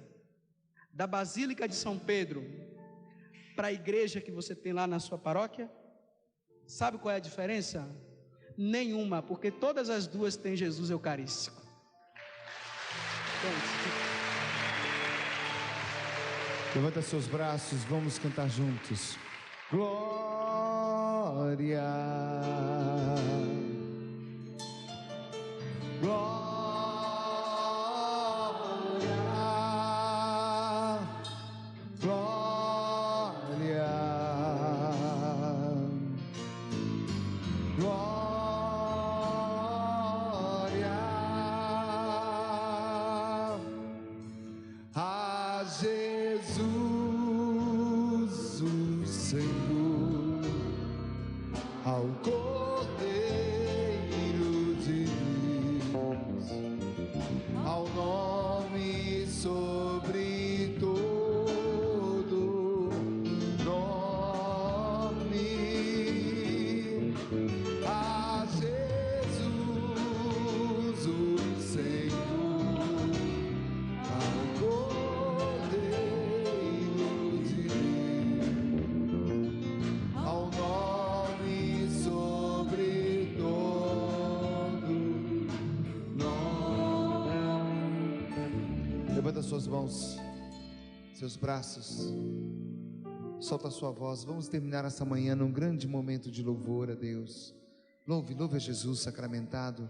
da Basílica de São Pedro para a igreja que você tem lá na sua paróquia? Sabe qual é a diferença? Nenhuma, porque todas as duas têm Jesus Eucarístico. Levanta seus braços, vamos cantar juntos. Glória, glória, glória, glória a Jesus, Levanta suas mãos, seus braços, solta a sua voz. Vamos terminar essa manhã num grande momento de louvor a Deus. Louve a Jesus sacramentado,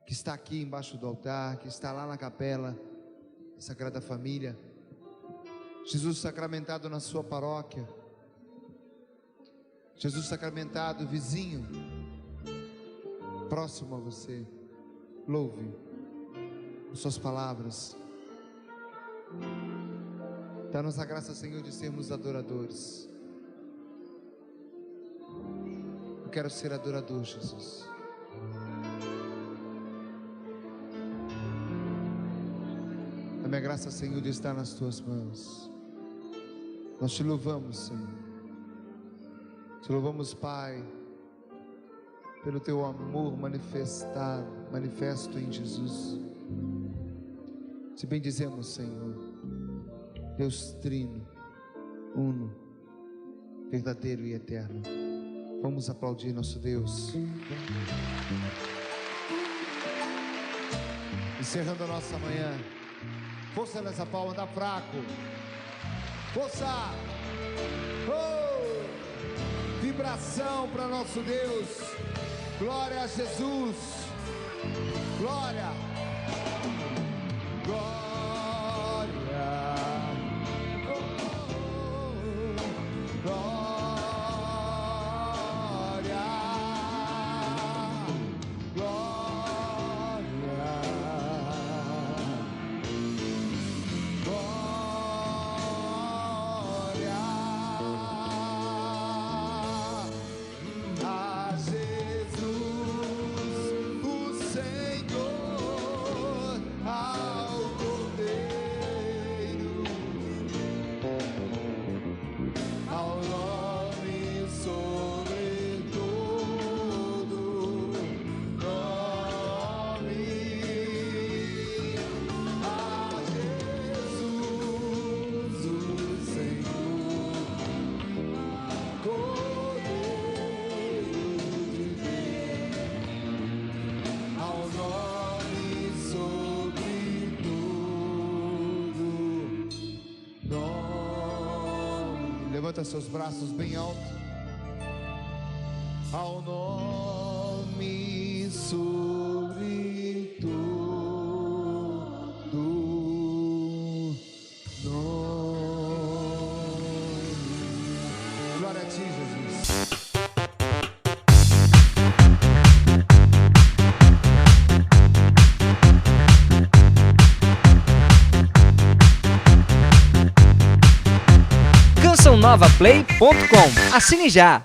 que está aqui embaixo do altar, que está lá na capela, Sagrada Família. Jesus sacramentado na sua paróquia, Jesus sacramentado vizinho, próximo a você. Louve com suas palavras. Dá-nos a graça, Senhor, de sermos adoradores. Eu quero ser adorador, Jesus. A minha graça, Senhor, está nas tuas mãos. Nós te louvamos, Senhor. Te louvamos, Pai, pelo teu amor manifesto em Jesus. Te bendizemos, Senhor, Deus trino, uno, verdadeiro e eterno. Vamos aplaudir nosso Deus. Encerrando a nossa manhã. Força nessa palma, dá fraco. Força! Oh! Vibração para nosso Deus. Glória a Jesus. Glória. Glória. Levanta seus braços bem alto. Ao nome sobre tudo, nome. Glória a ti, Jesus. CançãoNovaPlay.com. Assine já!